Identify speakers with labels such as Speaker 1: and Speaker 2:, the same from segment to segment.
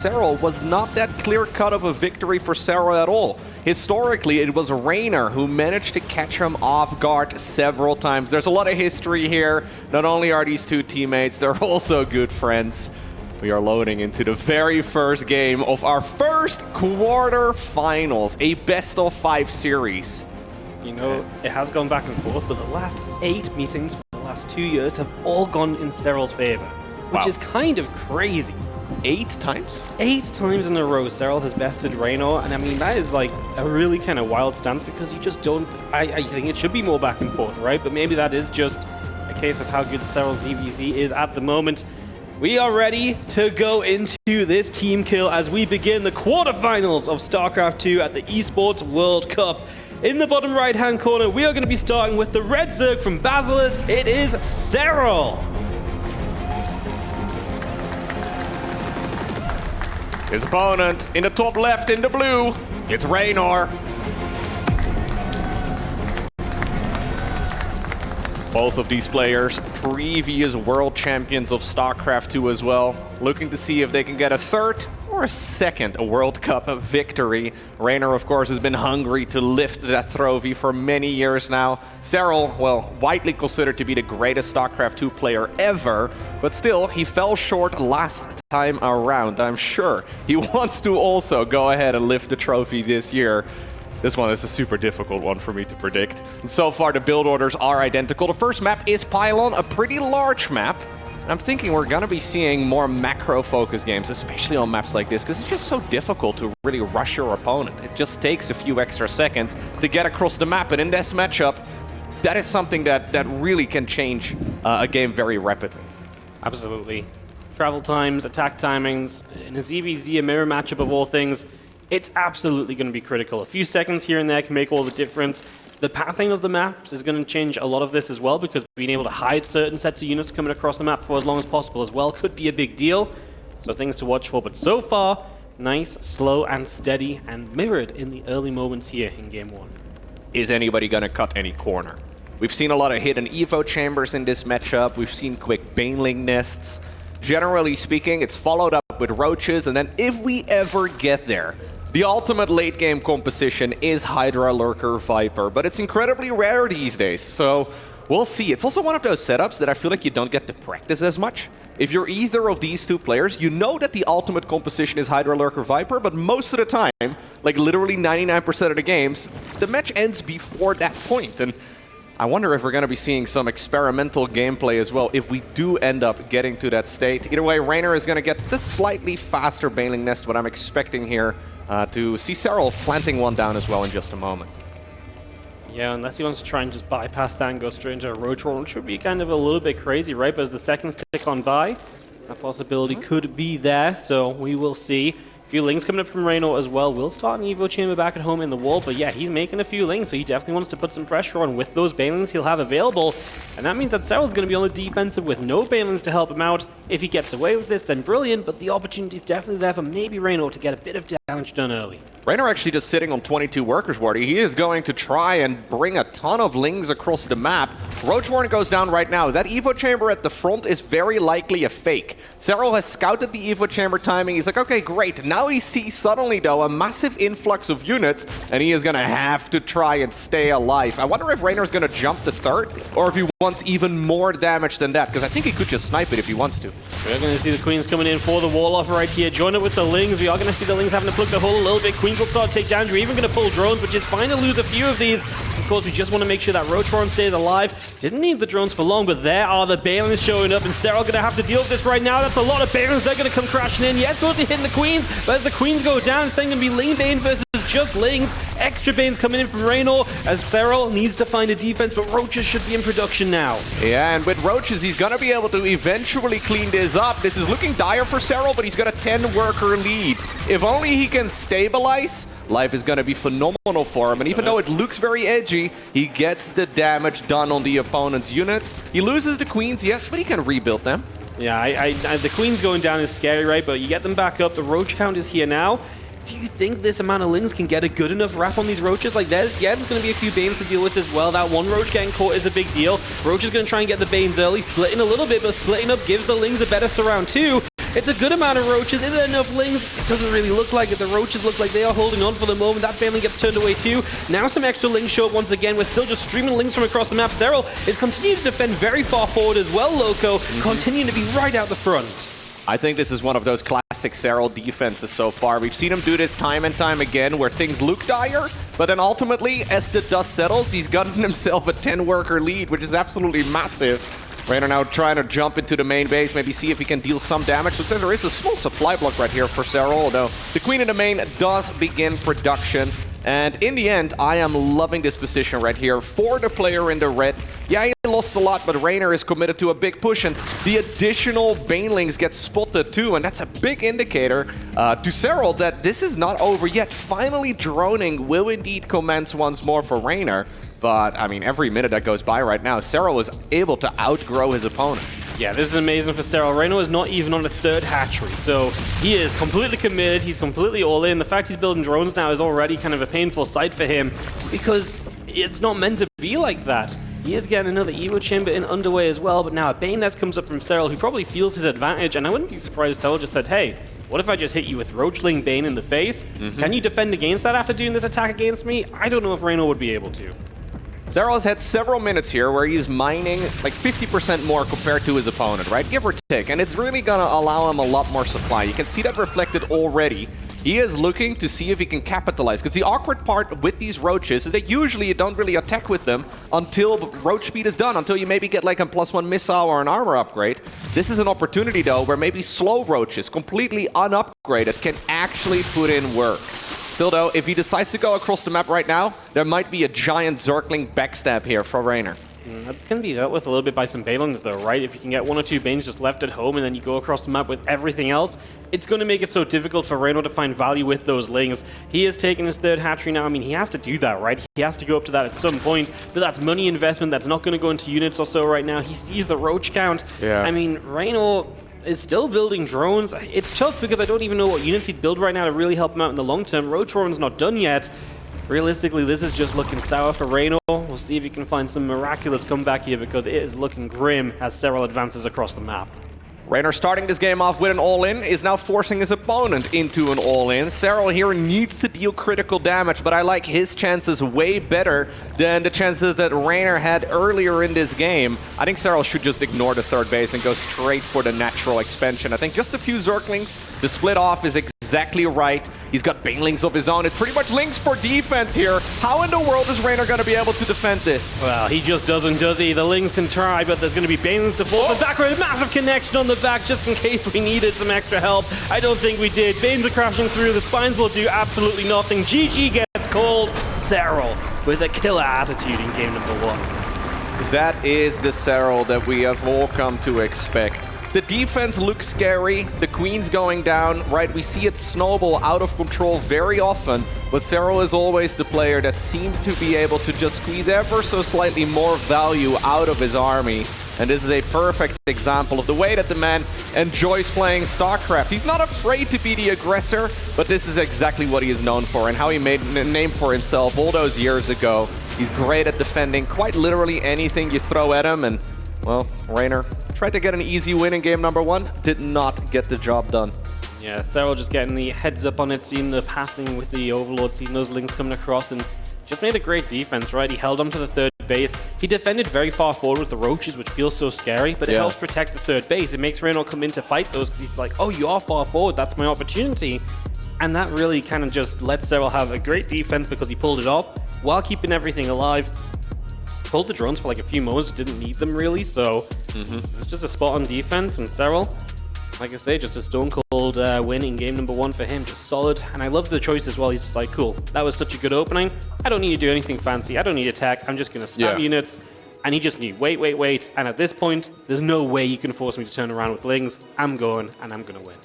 Speaker 1: Serral was not that clear-cut of a victory for Serral at all. Historically, it was Reynor who managed to catch him off guard several times. There's a lot of history here. Not only are these two teammates, they're also good friends. We are loading into the very first game of our first quarter-finals, a best-of-5 series.
Speaker 2: You know, it has gone back and forth, but the last 8 meetings for the last 2 years have all gone in Serral's favor, which is kind of crazy.
Speaker 1: 8 times?
Speaker 2: 8 times in a row, Serral has bested Reynor, and I mean, that is like a really kind of wild stance because you just don't... I think it should be more back and forth, right? But maybe that is just a case of how good Serral's ZVZ is at the moment. We are ready to go into this team kill as we begin the quarterfinals of StarCraft 2 at the Esports World Cup. In the bottom right-hand corner, we are going to be starting with the red Zerg from Basilisk. It is Serral.
Speaker 1: His opponent in the top left in the blue, it's Reynor. Both of these players, previous world champions of StarCraft 2 as well, looking to see if they can get a third or a second World Cup victory. Reynor, of course, has been hungry to lift that trophy for many years now. Serral, well, widely considered to be the greatest StarCraft 2 player ever, but still, he fell short last time around. I'm sure he wants to also go ahead and lift the trophy this year. This one is a super difficult one for me to predict. And so far, the build orders are identical. The first map is Pylon, a pretty large map. And I'm thinking we're going to be seeing more macro-focused games, especially on maps like this, because it's just so difficult to really rush your opponent. It just takes a few extra seconds to get across the map. And in this matchup, that is something that really can change a game very rapidly.
Speaker 2: Absolutely. Travel times, attack timings, in a ZVZ, a mirror matchup of all things, it's absolutely going to be critical. A few seconds here and there can make all the difference. The pathing of the maps is going to change a lot of this as well, because being able to hide certain sets of units coming across the map for as long as possible as well could be a big deal. So things to watch for. But so far, nice, slow, and steady, and mirrored in the early moments here in Game 1.
Speaker 1: Is anybody going to cut any corner? We've seen a lot of hidden Evo chambers in this matchup. We've seen quick baneling nests. Generally speaking, it's followed up with roaches, and then if we ever get there, the ultimate late-game composition is Hydra, Lurker, Viper, but it's incredibly rare these days, so we'll see. It's also one of those setups that I feel like you don't get to practice as much. If you're either of these two players, you know that the ultimate composition is Hydra, Lurker, Viper, but most of the time, like literally 99% of the games, the match ends before that point. And I wonder if we're going to be seeing some experimental gameplay as well if we do end up getting to that state. Either way, Reynor is going to get the slightly faster baneling nest, what I'm expecting here. To see Serral planting one down as well in just a moment.
Speaker 2: Yeah, unless he wants to try and just bypass that and go straight into a roach roll, which would be kind of a little bit crazy, right? But as the seconds tick on by, that possibility could be there, so we will see. A few lings coming up from Reynor as well. Will start an Evo chamber back at home in the wall, but yeah, he's making a few lings, so he definitely wants to put some pressure on with those banelings he'll have available. And that means that Serral's going to be on the defensive with no banelings to help him out. If he gets away with this, then brilliant, but the opportunity's definitely there for maybe Reynor to get a bit of damage done early.
Speaker 1: Reynor actually just sitting on 22 workers, Wardy. He is going to try and bring a ton of lings across the map. Roach Warren goes down right now. That Evo chamber at the front is very likely a fake. Serral has scouted the Evo chamber timing. He's like, okay, great. Now he sees suddenly, though, a massive influx of units, and he is going to have to try and stay alive. I wonder if Reynor's going to jump to third, or if he wants even more damage than that, because I think he could just snipe it if he wants to.
Speaker 2: We're going to see the Queens coming in for the wall off right here. Join it with the lings. We are going to see the lings having to plug the hole a little bit. Queens will start to take damage. We're even going to pull drones, which is fine to lose a few of these. Of course, we just want to make sure that Roachron stays alive. Didn't need the drones for long, but there are the Balins showing up, and Serral going to have to deal with this right now. That's a lot of Balins. They're going to come crashing in. Yes, going to hit the Queens, but as the Queens go down, it's then going to be ling-bane versus just lings. Extra banes coming in from Reynor as Serral needs to find a defense, but roaches should be in production now.
Speaker 1: Yeah, and with roaches, he's going to be able to eventually clean this up. This is looking dire for Serral, but he's got a 10-worker lead. If only he can stabilize, life is going to be phenomenal for him. And even though it looks very edgy, he gets the damage done on the opponent's units. He loses the queens, yes, but he can rebuild them.
Speaker 2: Yeah, the queens going down is scary, right? But you get them back up. The roach count is here now. Do you think this amount of lings can get a good enough wrap on these roaches? Like, there's going to be a few banes to deal with as well. That one roach getting caught is a big deal. Roach is going to try and get the banes early, splitting a little bit, but splitting up gives the lings a better surround too. It's a good amount of roaches. Is there enough lings? It doesn't really look like it. The roaches look like they are holding on for the moment. That baneling gets turned away too. Now some extra lings show up once again. We're still just streaming lings from across the map. Serral is continuing to defend very far forward as well, Loco, continuing to be right out the front.
Speaker 1: I think this is one of those classic Serral defenses so far. We've seen him do this time and time again where things look dire, but then ultimately, as the dust settles, he's gotten himself a 10-worker lead, which is absolutely massive. Reynor now trying to jump into the main base, maybe see if he can deal some damage. So there is a small supply block right here for Serral, although the Queen in the main does begin production. And in the end, I am loving this position right here for the player in the red. Yeah, he lost a lot, but Reynor is committed to a big push, and the additional banelings get spotted too, and that's a big indicator to Serral that this is not over yet. Finally, droning will indeed commence once more for Reynor, but I mean, every minute that goes by right now, Serral is able to outgrow his opponent.
Speaker 2: Yeah, this is amazing for Serral. Reynor is not even on a third hatchery, so he is completely committed, he's completely all in. The fact he's building drones now is already kind of a painful sight for him, because it's not meant to be like that. He is getting another Evo chamber in underway as well, but now a Bane Nest comes up from Serral, who probably feels his advantage, and I wouldn't be surprised if Serral just said, hey, what if I just hit you with Roach ling-bane in the face? Can you defend against that after doing this attack against me? I don't know if Reynor would be able to.
Speaker 1: Serral has had several minutes here where he's mining like 50% more compared to his opponent, right? Give or take. And it's really going to allow him a lot more supply. You can see that reflected already. He is looking to see if he can capitalize. Because the awkward part with these roaches is that usually you don't really attack with them until roach speed is done, until you maybe get like a +1 missile or an armor upgrade. This is an opportunity though where maybe slow roaches, completely unupgraded, can actually put in work. Still though, if he decides to go across the map right now, there might be a giant Zergling backstab here for Reynor.
Speaker 2: That can be dealt with a little bit by some Banelings though, right? If you can get 1 or 2 Banes just left at home and then you go across the map with everything else, it's going to make it so difficult for Reynor to find value with those Lings. He is taking his third hatchery now. I mean, he has to do that, right? He has to go up to that at some point, but that's money investment that's not going to go into units or so right now. He sees the roach count.
Speaker 1: Yeah.
Speaker 2: I mean, Reynor is still building drones. It's tough because I don't even know what units he'd build right now to really help him out in the long term. Roach Warren's not done yet. Realistically, this is just looking sour for Reynor. We'll see if he can find some miraculous comeback here because it is looking grim as Serral advances across the map.
Speaker 1: Reynor starting this game off with an all-in is now forcing his opponent into an all-in. Serral here needs to deal critical damage, but I like his chances way better than the chances that Reynor had earlier in this game. I think Serral should just ignore the third base and go straight for the natural expansion. I think just a few Zerglings, the split off is exactly right. He's got Banelings of his own. It's pretty much links for defense here. How in the world is Reynor going to be able to defend this?
Speaker 2: Well, he just doesn't, does he? The Lings can try, but there's going to be Banelings to fall back with a massive connection on the back just in case we needed some extra help. I don't think we did. Banes are crashing through. The Spines will do absolutely nothing. GG gets called. Serral with a killer attitude in game number 1.
Speaker 1: That is the Serral that we have all come to expect. The defense looks scary, the Queen's going down, right? We see it snowball out of control very often, but Serral is always the player that seems to be able to just squeeze ever so slightly more value out of his army. And this is a perfect example of the way that the man enjoys playing StarCraft. He's not afraid to be the aggressor, but this is exactly what he is known for and how he made a name for himself all those years ago. He's great at defending quite literally anything you throw at him, and, well, Reynor tried to get an easy win in game number 1, did not get the job done.
Speaker 2: Yeah, Serral just getting the heads up on it, seeing the pathing with the Overlord, seeing those Lings coming across, and just made a great defense, right? He held on to the third base. He defended very far forward with the roaches, which feels so scary, but it helps protect the third base. It makes Reynor come in to fight those because he's like, oh, you are far forward, that's my opportunity. And that really kind of just let Serral have a great defense because he pulled it off while keeping everything alive. Pulled the drones for like a few moments, didn't need them really, so it's just a spot on defense, and Serral, like I say, just a stone cold win in game number 1 for him, just solid. And I love the choice as well. He's just like, cool, that was such a good opening. I don't need to do anything fancy. I don't need attack. I'm just going to spam units. And he just knew, wait. And at this point, there's no way you can force me to turn around with Lings. I'm going, and I'm going to win.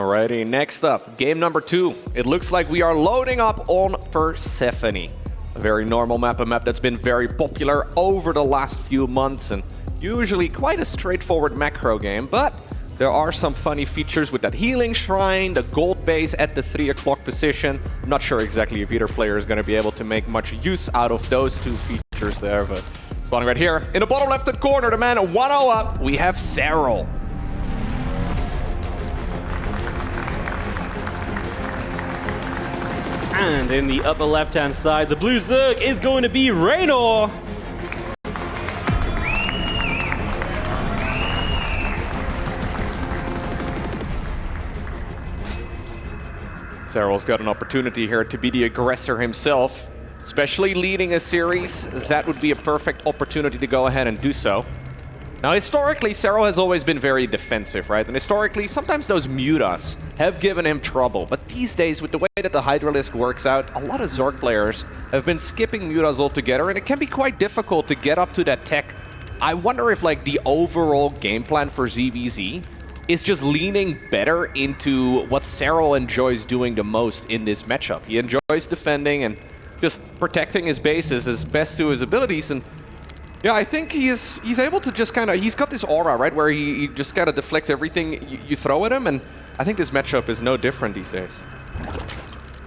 Speaker 1: Alrighty, next up, game number 2. It looks like we are loading up on Persephone. A very normal map, a map that's been very popular over the last few months, and usually quite a straightforward macro game, but there are some funny features with that healing shrine, the gold base at the 3 o'clock position. I'm not sure exactly if either player is going to be able to make much use out of those 2 features there, but spawning right here in the bottom left-hand corner, the man 1-0 up, we have Serral.
Speaker 2: And in the upper left-hand side, the blue Zerg is going to be Reynor.
Speaker 1: Serral's got an opportunity here to be the aggressor himself, especially leading a series. That would be a perfect opportunity to go ahead and do so. Now, historically, Serral has always been very defensive, right? And historically, sometimes those mutas have given him trouble. But these days, with the way that the Hydralisk works out, a lot of Zerg players have been skipping mutas altogether, and it can be quite difficult to get up to that tech. I wonder if, like, the overall game plan for ZVZ is just leaning better into what Serral enjoys doing the most in this matchup. He enjoys defending and just protecting his bases as best to his abilities, and yeah, I think he's able to just kind of, he's got this aura, right, where he just kind of deflects everything you throw at him, and I think this matchup is no different these days.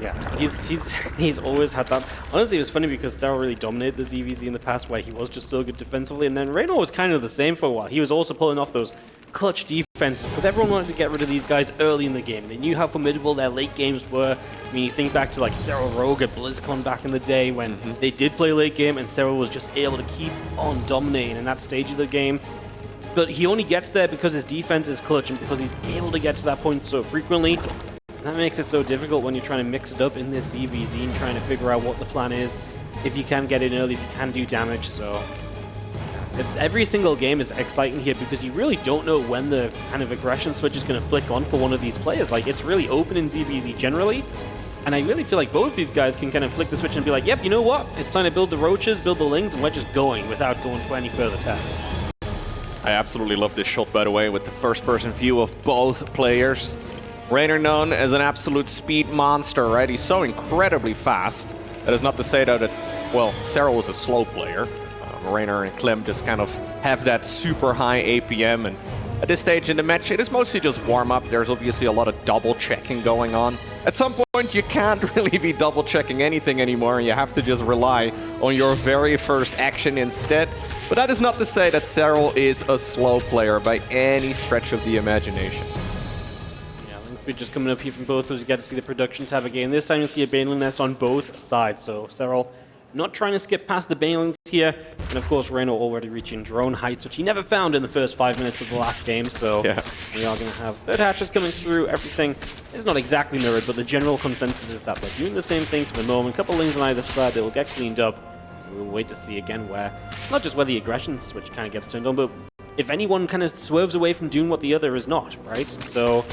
Speaker 2: Yeah, he's always had that. Honestly, it was funny because Serral really dominated the ZVZ in the past, where he was just so good defensively, and then Reynor was kind of the same for a while. He was also pulling off those clutch defenses because everyone wanted to get rid of these guys early in the game. They knew how formidable their late games were. I mean, you think back to like Serral Rogue at BlizzCon back in the day when they did play late game and Serral was just able to keep on dominating in that stage of the game. But he only gets there because his defense is clutch and because he's able to get to that point so frequently. That makes it so difficult when you're trying to mix it up in this ZVZ and trying to figure out what the plan is. If you can get in early, if you can do damage, so every single game is exciting here because you really don't know when the kind of aggression switch is going to flick on for one of these players. Like, it's really open in ZVZ generally, and I really feel like both these guys can kind of flick the switch and be like, yep, you know what? It's time to build the roaches, build the lings, and we're just going without going for any further tap.
Speaker 1: I absolutely love this shot, by the way, with the first-person view of both players. Reynor known as an absolute speed monster, right? He's so incredibly fast. That is not to say, though, that, well, Serral is a slow player. Reynor and Clem just kind of have that super high APM, and at this stage in the match, it is mostly just warm-up. There's obviously a lot of double-checking going on. At some point, you can't really be double-checking anything anymore. You have to just rely on your very first action instead. But that is not to say that Serral is a slow player by any stretch of the imagination.
Speaker 2: Speed just coming up here from both of us. You get to see the production tab again. This time you'll see a Baneling nest on both sides. So Serral not trying to skip past the Banelings here. And of course, Reynor already reaching drone heights, which he never found in the first 5 minutes of the last game. So yeah, we are going to have third hatches coming through. Everything is not exactly mirrored, but the general consensus is that they're doing the same thing for the moment. A couple lings on either side that will get cleaned up. We'll wait to see again where, not just where the aggression switch kind of gets turned on, but if anyone kind of swerves away from doing what the other is not, right? So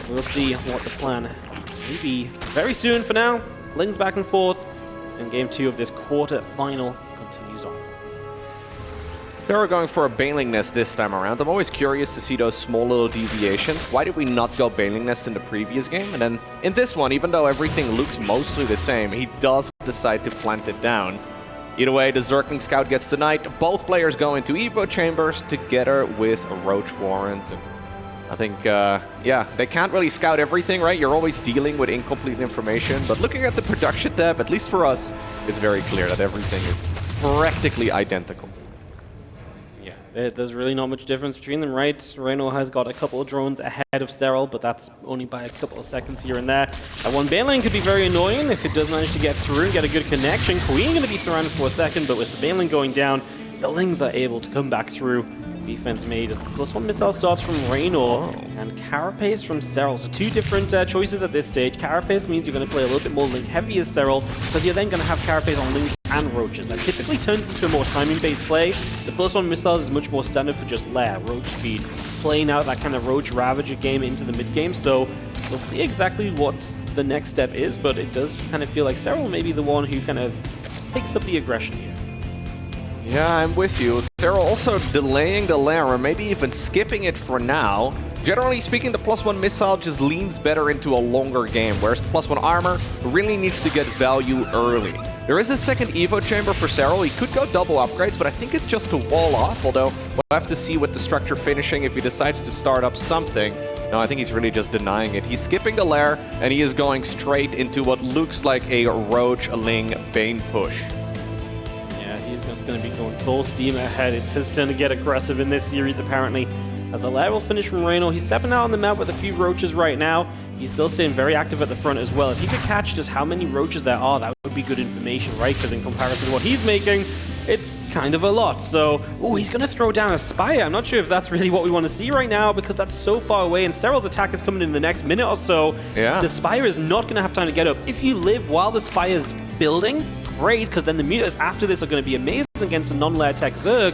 Speaker 2: we'll see what the plan may be very soon. For now, lings back and forth, and game 2 of this quarter final continues on.
Speaker 1: Serral going for a Baneling Nest this time around. I'm always curious to see those small little deviations. Why did we not go Baneling Nest in the previous game? And then in this one, even though everything looks mostly the same, he does decide to plant it down. Either way, the Zergling Scout gets denied. Both players go into Evo chambers together with Roach Warrens. And I think, yeah, they can't really scout everything, right? You're always dealing with incomplete information. But looking at the production tab, at least for us, it's very clear that everything is practically identical.
Speaker 2: Yeah, there's really not much difference between them, right? Reynor has got a couple of drones ahead of Serral, but that's only by a couple of seconds here and there. That one Baneling could be very annoying if it does manage to get through and get a good connection. Queen going to be surrounded for a second, but with the Baneling going down, the Lings are able to come back through. Defense made as the +1 missile starts from Reynor and Carapace from Serral. So two different choices at this stage. Carapace means you're going to play a little bit more Link heavy as Serral, because you're then going to have Carapace on Lings and Roaches. That typically turns into a more timing-based play. The +1 missiles is much more standard for just lair, Roach speed, playing out that kind of Roach Ravager game into the mid-game. So we'll see exactly what the next step is, but it does kind of feel like Serral may be the one who kind of takes up the aggression here.
Speaker 1: Yeah, I'm with you. Serral also delaying the lair, or maybe even skipping it for now. Generally speaking, the +1 missile just leans better into a longer game, whereas the +1 armor really needs to get value early. There is a second Evo chamber for Serral. He could go double upgrades, but I think it's just to wall off, although we'll have to see with the structure finishing if he decides to start up something. No, I think he's really just denying it. He's skipping the lair, and he is going straight into what looks like a Roach ling-bane push.
Speaker 2: Going to be going full steam ahead. It's his turn to get aggressive in this series, apparently. As the level finish from Reynor, he's stepping out on the map with a few roaches right now. He's still staying very active at the front as well. If he could catch just how many roaches there are, that would be good information, right? Because in comparison to what he's making, it's kind of a lot. So, oh, he's going to throw down a Spire. I'm not sure if that's really what we want to see right now because that's so far away, and Serral's attack is coming in the next minute or so.
Speaker 1: Yeah.
Speaker 2: The Spire is not going to have time to get up. If you live while the Spire is building, great, because then the mutas after this are going to be amazing against a non-layer tech Zerg.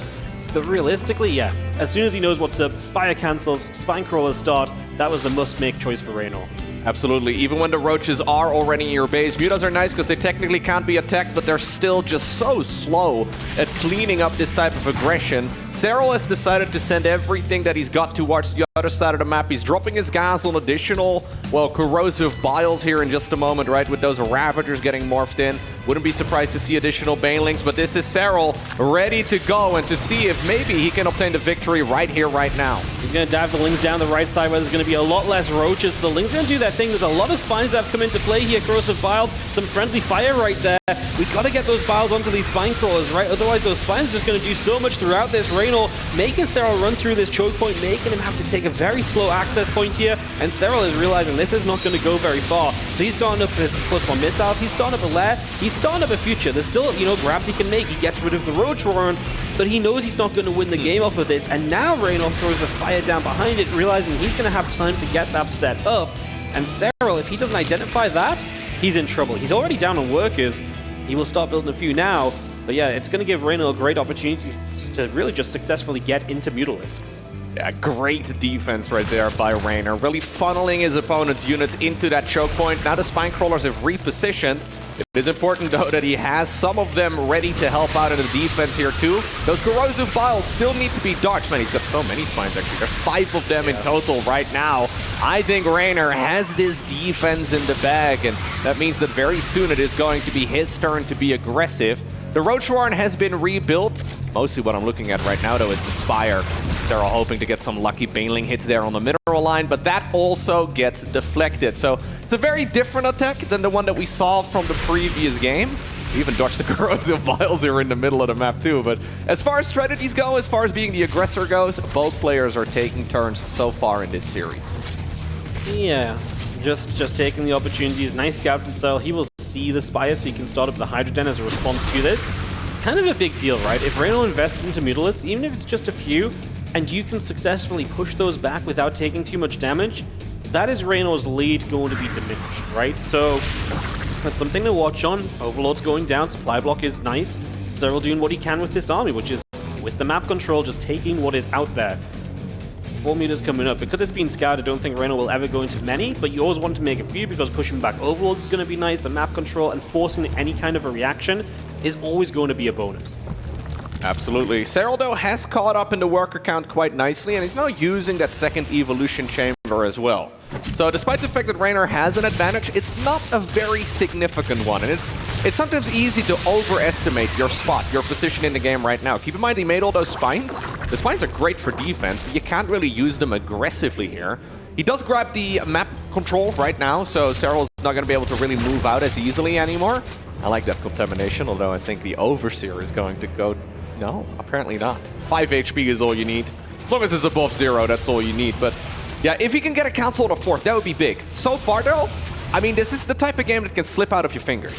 Speaker 2: But realistically, yeah, as soon as he knows what's up, Spire cancels, Spine Crawlers start, that was the must-make choice for Reynor.
Speaker 1: Absolutely. Even when the roaches are already in your base, mutas are nice because they technically can't be attacked, but they're still just so slow at cleaning up this type of aggression. Serral has decided to send everything that he's got towards the other side of the map. He's dropping his gas on additional, well, corrosive biles here in just a moment, right? With those Ravagers getting morphed in. Wouldn't be surprised to see additional Banelings, but this is Serral ready to go and to see if maybe he can obtain the victory right here, right now.
Speaker 2: He's going to dive the Lings down the right side where there's going to be a lot less roaches. The Lings going to do their thing. There's a lot of spines that have come into play here. Corrosive biles, some friendly fire right there. We got to get those biles onto these spine crawlers, right? Otherwise, those spines are just going to do so much throughout this. Reynor making Serral run through this choke point, making him have to take a very slow access point here. And Serral is realizing this is not going to go very far. So he's starting up his +1 missiles. He's starting up a lair. He's starting up a future. There's still, grabs he can make. He gets rid of the Roach Warren, but he knows he's not going to win the game off of this. And now Reynor throws the Spire down behind it, realizing he's going to have time to get that set up. And Serral, if he doesn't identify that, he's in trouble. He's already down on workers. He will start building a few now. But yeah, it's going to give Reynor a great opportunity to really just successfully get into Mutalisks.
Speaker 1: Yeah, great defense right there by Reynor, really funneling his opponent's units into that choke point. Now the Spine Crawlers have repositioned. It is important, though, that he has some of them ready to help out in the defense here, too. Those Corrosive Biles still need to be dodged. Man, he's got so many spines, actually. There's 5 of them in total right now. I think Reynor has this defense in the bag, and that means that very soon it is going to be his turn to be aggressive. The Roach Warren has been rebuilt. Mostly what I'm looking at right now, though, is the Spire. They're all hoping to get some lucky Baneling hits there on the mineral line, but that also gets deflected. So it's a very different attack than the one that we saw from the previous game. We even dodged the Corrosive Vials here in the middle of the map, too. But as far as strategies go, as far as being the aggressor goes, both players are taking turns so far in this series.
Speaker 2: Yeah, just taking the opportunities. Nice scout from Serral. He will see the Spire, so he can start up the Hydra Den as a response to this. It's kind of a big deal, right? If Reynor invests into Mutalisks, even if it's just a few, and you can successfully push those back without taking too much damage, that is Reynor's lead going to be diminished, right? So that's something to watch on. Overlord's going down, supply block is nice. Serral doing what he can with this army, which is, with the map control, just taking what is out there. 4 meters coming up. Because it's been scouted, I don't think Reynor will ever go into many, but you always want to make a few because pushing back Overlord is going to be nice. The map control and forcing any kind of a reaction is always going to be a bonus.
Speaker 1: Absolutely. Serral, though, has caught up in the worker count quite nicely, and he's now using that second evolution chamber as well. So despite the fact that Reynor has an advantage, it's not a very significant one, and it's sometimes easy to overestimate your spot, your position in the game right now. Keep in mind, he made all those spines. The spines are great for defense, but you can't really use them aggressively here. He does grab the map control right now, so Serral is not going to be able to really move out as easily anymore. I like that contamination, although I think the Overseer is going to go... No, apparently not. 5 HP is all you need. As long as it's above 0, that's all you need. But yeah, if he can get a council on a 4th, that would be big. So far, though, I mean, this is the type of game that can slip out of your fingers.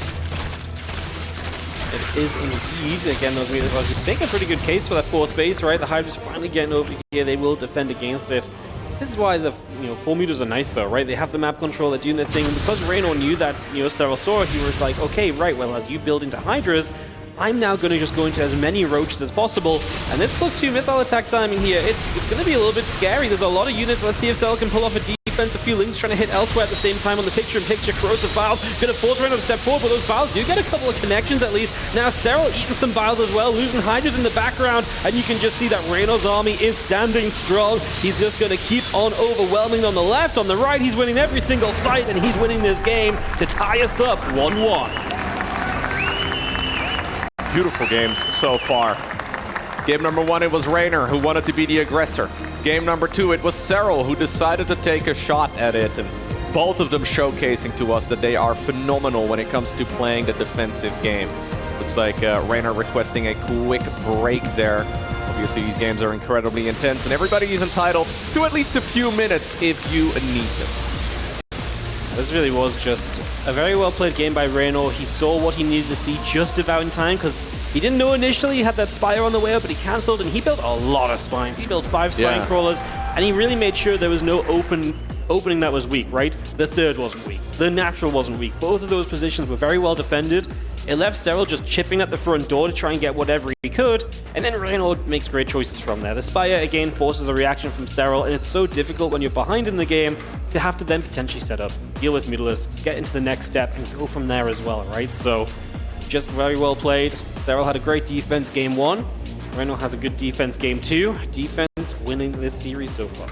Speaker 2: It is indeed. Again, we make a pretty good case for that 4th base, right? The Hydra's finally getting over here. They will defend against it. This is why the 4 meters are nice, though, right? They have the map control, they're doing their thing. And because Reynor knew that, Serral saw it, he was like, okay, right, well, as you build into Hydras, I'm now going to just go into as many roaches as possible. And this +2 missile attack timing here, it's going to be a little bit scary. There's a lot of units. Let's see if Serral can pull off a defense. A few Lings trying to hit elsewhere at the same time on the picture-in-picture. Corrosive Bile going to force Reynor to step forward, but those Biles do get a couple of connections at least. Now Serral eating some Biles as well, losing Hydras in the background, and you can just see that Reynor's army is standing strong. He's just going to keep on overwhelming on the left. On the right, he's winning every single fight, and he's winning this game to tie us up 1-1.
Speaker 1: Beautiful games so far. Game number 1, it was Reynor who wanted to be the aggressor. Game number 2, it was Serral who decided to take a shot at it, and both of them showcasing to us that they are phenomenal when it comes to playing the defensive game. Looks like Reynor requesting a quick break there. Obviously, these games are incredibly intense, and everybody is entitled to at least a few minutes if you need them.
Speaker 2: This really was just a very well-played game by Reynor. He saw what he needed to see just about in time, because he didn't know initially he had that Spire on the way up, but he cancelled, and he built a lot of spines. He built 5 spine crawlers, and he really made sure there was no opening that was weak, right? The third wasn't weak. The natural wasn't weak. Both of those positions were very well defended. It left Serral just chipping at the front door to try and get whatever he could, and then Reynor makes great choices from there. The Spire, again, forces a reaction from Serral, and it's so difficult when you're behind in the game to have to then potentially set up, deal with Mutalisks, get into the next step, and go from there as well, right? So, just very well played. Serral had a great defense game 1. Reynor has a good defense game 2. Defense winning this series so far.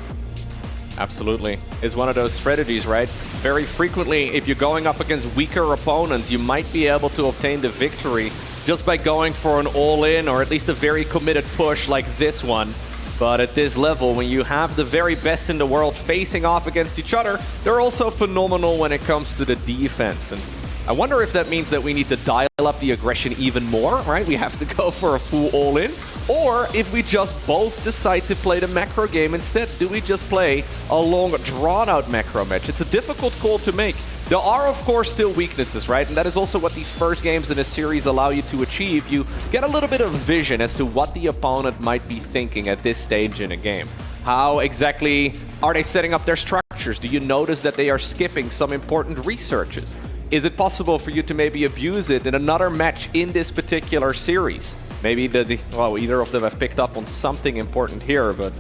Speaker 1: Absolutely. It's one of those strategies, right? Very frequently, if you're going up against weaker opponents, you might be able to obtain the victory just by going for an all-in or at least a very committed push like this one. But at this level, when you have the very best in the world facing off against each other, they're also phenomenal when it comes to the defense. And I wonder if that means that we need to dial up the aggression even more, right? We have to go for a full all-in. Or if we just both decide to play the macro game instead, do we just play a long, drawn-out macro match? It's a difficult call to make. There are, of course, still weaknesses, right? And that is also what these first games in a series allow you to achieve. You get a little bit of vision as to what the opponent might be thinking at this stage in a game. How exactly are they setting up their structures? Do you notice that they are skipping some important researches? Is it possible for you to maybe abuse it in another match in this particular series? Maybe well, either of them have picked up on something important here, but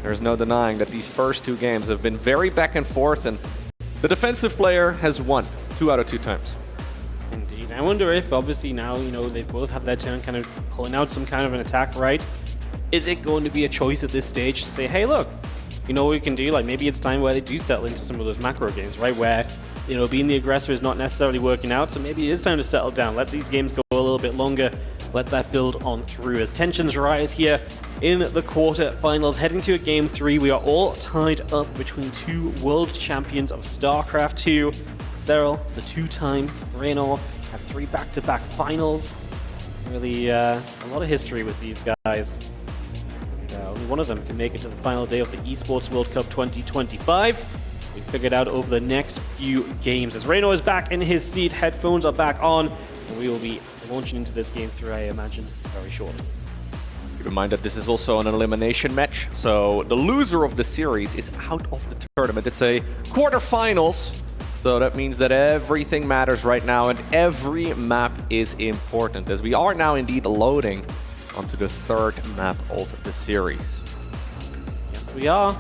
Speaker 1: there's no denying that these first 2 games have been very back and forth, and the defensive player has won 2 out of 2 times.
Speaker 2: Indeed. I wonder if, obviously, now, you know, they've both had their turn kind of pulling out some kind of an attack, right? Is it going to be a choice at this stage to say, hey, look, you know what we can do? Like, maybe it's time where they do settle into some of those macro games, right? Where, you know, being the aggressor is not necessarily working out, so maybe it is time to settle down. Let these games go a little bit longer. Let that build on through as tensions rise here in the quarterfinals. Heading to a game 3, we are all tied up between 2 world champions of StarCraft 2. Serral, the 2-time Reynor, had 3 back-to-back finals. Really a lot of history with these guys. And, only one of them can make it to the final day of the Esports World Cup 2025. We figured out over the next few games. As Reynor is back in his seat, headphones are back on, and we will be launching into this game 3, I imagine, very shortly.
Speaker 1: Keep in mind that this is also an elimination match, so the loser of the series is out of the tournament. It's a quarterfinals, so that means that everything matters right now, and every map is important, as we are now indeed loading onto the 3rd map of the series.
Speaker 2: Yes, we are.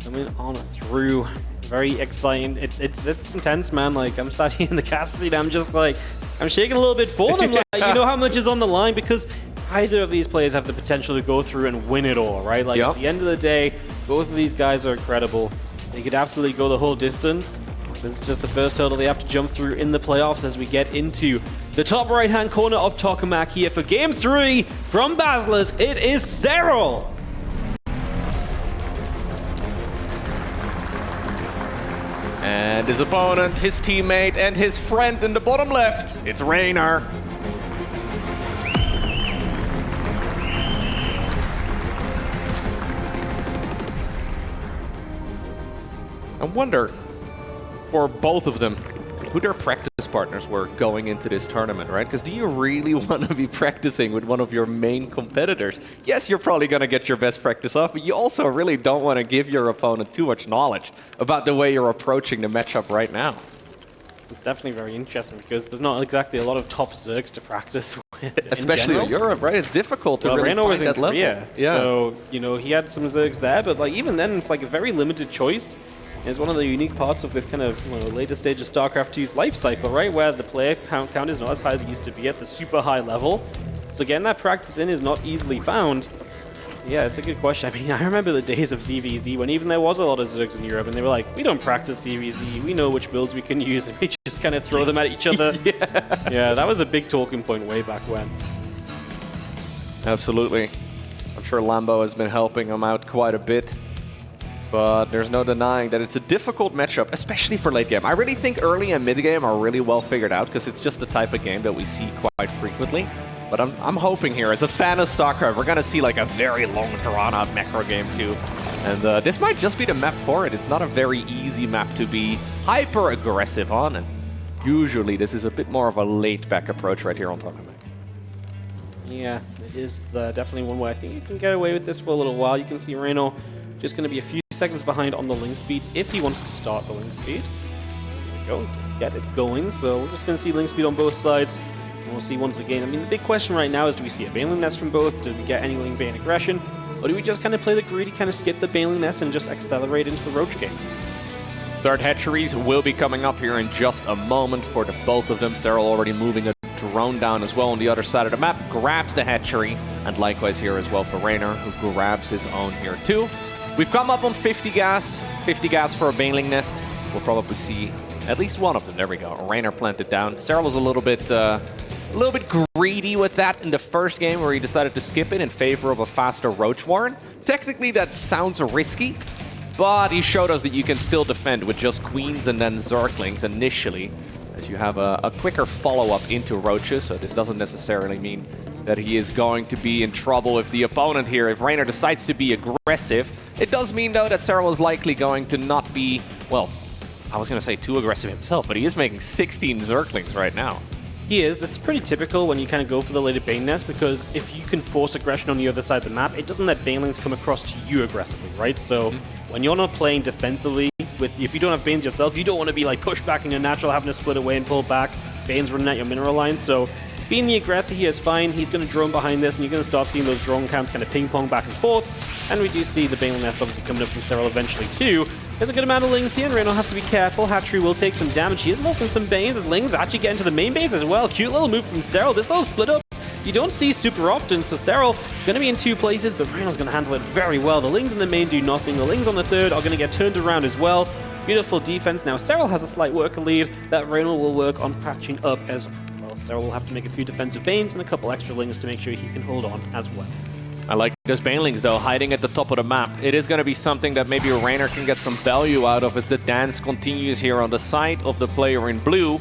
Speaker 2: Coming on through. Very exciting. It's intense, man. Like, I'm sat here in the castle seat, I'm just like, I'm shaking a little bit for them. Like, you know how much is on the line, because either of these players have the potential to go through and win it all, right? Like, at the end of the day, both of these guys are incredible. They could absolutely go the whole distance. This is just the first hurdle they have to jump through in the playoffs as we get into the top right-hand corner of Tokamak here for game 3 from Basilisk. It is Serral.
Speaker 1: And his opponent, his teammate, and his friend in the bottom left, it's Reynor. I wonder, for both of them, who their practice partners were going into this tournament, right? Because do you really want to be practicing with one of your main competitors? Yes, you're probably going to get your best practice off, but you also really don't want to give your opponent too much knowledge about the way you're approaching the matchup right now.
Speaker 2: It's definitely very interesting, because there's not exactly a lot of top Zergs to practice with.
Speaker 1: Especially in Europe, right? It's difficult to really
Speaker 2: Reynor
Speaker 1: find
Speaker 2: was in
Speaker 1: that level.
Speaker 2: Korea, so, you know, he had some Zergs there, but like even then, it's like a very limited choice. It's one of the unique parts of this kind of later stage of StarCraft 2's life cycle, right? Where the player count is not as high as it used to be at the super high level. So getting that practice in is not easily found. Yeah, it's a good question. I mean, I remember the days of ZVZ when even there was a lot of Zergs in Europe, and they were like, we don't practice ZVZ, we know which builds we can use, and we just kind of throw them at each other. Yeah, that was a big talking point way back when.
Speaker 1: Absolutely. I'm sure Lambo has been helping him out quite a bit. But there's no denying that it's a difficult matchup, especially for late game. I really think early and mid game are really well figured out, because it's just the type of game that we see quite frequently. But I'm hoping here, as a fan of StarCraft, we're going to see like a very long, drawn-out macro game too. And this might just be the map for it. It's not a very easy map to be hyper-aggressive on. And usually this is a bit more of a laid-back approach right here on Tokamak.
Speaker 2: Yeah, it is definitely one way I think you can get away with this for a little while. You can see Reynor just going to be a few seconds behind on the ling speed if he wants to start the ling speed. There we go, just get it going. So we're just going to see ling speed on both sides. And we'll see once again. I mean, the big question right now is, do we see a Baneling Nest from both? Do we get any ling-bane aggression? Or do we just kind of play the greedy, kind of skip the Baneling Nest and just accelerate into the Roach game?
Speaker 1: Third hatcheries will be coming up here in just a moment for the both of them. Serral already moving a drone down as well on the other side of the map, grabs the hatchery, and likewise here as well for Reynor, who grabs his own here too. We've come up on 50 gas for a Baneling Nest. We'll probably see at least one of them. There we go. Reynor planted down. Serral was a little bit greedy with that in the first game, where he decided to skip it in favor of a faster Roach Warren. Technically, that sounds risky, but he showed us that you can still defend with just Queens and then Zerglings initially, as you have a quicker follow-up into Roaches, so this doesn't necessarily mean that he is going to be in trouble with the opponent here. If Reynor decides to be aggressive, it does mean, though, that Serral is likely going to not be, well, I was going to say too aggressive himself, but he is making 16 Zerglings right now.
Speaker 2: He is. This is pretty typical when you kind of go for the later Bane Nest, because if you can force aggression on the other side of the map, it doesn't let Banelings come across to you aggressively, right? So when you're not playing defensively, if you don't have Banes yourself, you don't want to be like pushed back in your natural, having to split away and pull back. Bane's running at your mineral line, so being the aggressor here is fine. He's going to drone behind this, and you're going to start seeing those drone counts kind of ping-pong back and forth. And we do see the Baneling Nest obviously coming up from Serral eventually too. There's a good amount of Lings here, and Reynor has to be careful. Hatchery will take some damage. He is missing some Banes as Lings actually get into the main base as well. Cute little move from Serral. This little split up you don't see super often, so Serral going to be in two places, but Reynor's going to handle it very well. The Lings in the main do nothing. The Lings on the third are going to get turned around as well. Beautiful defense. Now Serral has a slight worker lead that Reynor will work on patching up as well. Serral will have to make a few defensive Banes and a couple extra Lings to make sure he can hold on as well.
Speaker 1: I like those Banelings, though, hiding at the top of the map. It is going to be something that maybe Reynor can get some value out of as the dance continues here on the side of the player in blue.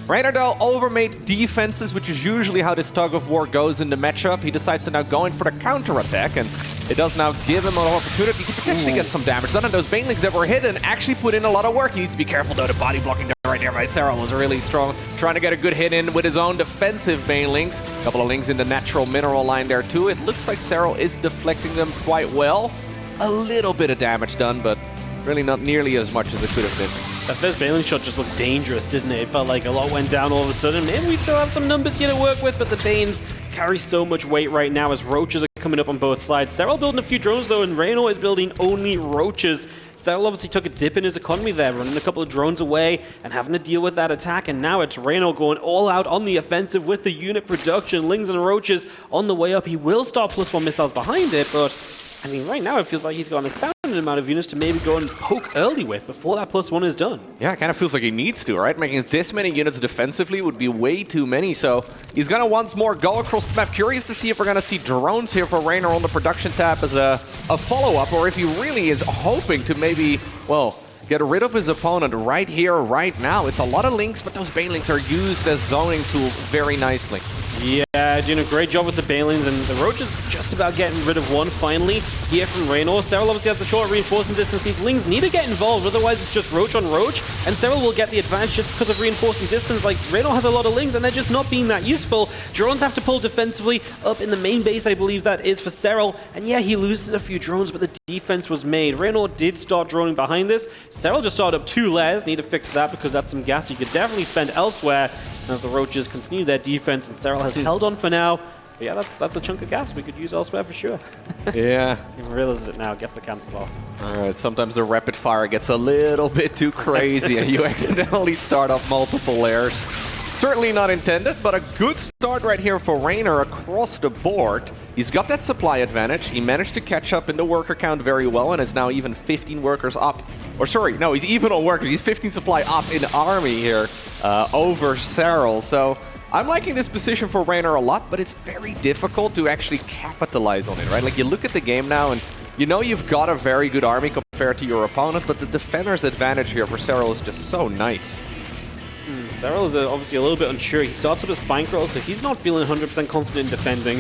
Speaker 1: Reynor, though, overmade defenses, which is usually how this tug of war goes in the matchup. He decides to now go in for the counter-attack, and it does now give him an opportunity to potentially get some damage done. And those Banelings that were hidden actually put in a lot of work. He needs to be careful, though. The body blocking there right there by Serral was really strong. Trying to get a good hit in with his own defensive Banelings. A couple of Lings in the natural mineral line there, too. It looks like Serral is deflecting them quite well. A little bit of damage done, but really not nearly as much as it could have been.
Speaker 2: That first Baneling shot just looked dangerous, didn't it? It felt like a lot went down all of a sudden. Maybe we still have some numbers here to work with, but the Banes carry so much weight right now as Roaches are coming up on both sides. Serral building a few drones, though, and Reynor is building only Roaches. Serral obviously took a dip in his economy there, running a couple of drones away and having to deal with that attack, and now it's Reynor going all out on the offensive with the unit production. Lings and Roaches on the way up. He will start +1 missiles behind it, but I mean, right now it feels like he's got an astounding amount of units to maybe go and poke early with before that +1 is done.
Speaker 1: Yeah, it kind of feels like he needs to, right? Making this many units defensively would be way too many, so he's going to once more go across the map. Curious to see if we're going to see drones here for Reynor on the production tab as a follow-up, or if he really is hoping to maybe, well, get rid of his opponent right here, right now. It's a lot of Links, but those Banelings are used as zoning tools very nicely.
Speaker 2: Yeah, doing a great job with the Banelings, and the Roach is just about getting rid of one finally here from Reynor. Serral obviously has the short reinforcing distance. These Lings need to get involved, otherwise it's just Roach on Roach, and Serral will get the advantage just because of reinforcing distance. Like, Reynor has a lot of Lings, and they're just not being that useful. Drones have to pull defensively up in the main base, I believe that is for Serral, and yeah, he loses a few drones, but the defense was made. Reynor did start droning behind this. Serral just started up 2 layers. Need to fix that because that's some gas you could definitely spend elsewhere as the Roaches continue their defense, and Serral has held on for now. But yeah, that's a chunk of gas we could use elsewhere for sure.
Speaker 1: Yeah.
Speaker 2: He realizes it now, gets the cancel off.
Speaker 1: All right, sometimes the rapid fire gets a little bit too crazy and you accidentally start off multiple layers. Certainly not intended, but a good start right here for Reynor across the board. He's got that supply advantage. He managed to catch up in the worker count very well and is now even 15 workers up. Or sorry, no, he's even on workers. He's 15 supply up in army here over Serral. So I'm liking this position for Reynor a lot, but it's very difficult to actually capitalize on it, right? Like, you look at the game now and you know you've got a very good army compared to your opponent, but the defender's advantage here for Serral is just so nice.
Speaker 2: Serral is obviously a little bit unsure. He starts up a Spine Crawl, so he's not feeling 100% confident in defending.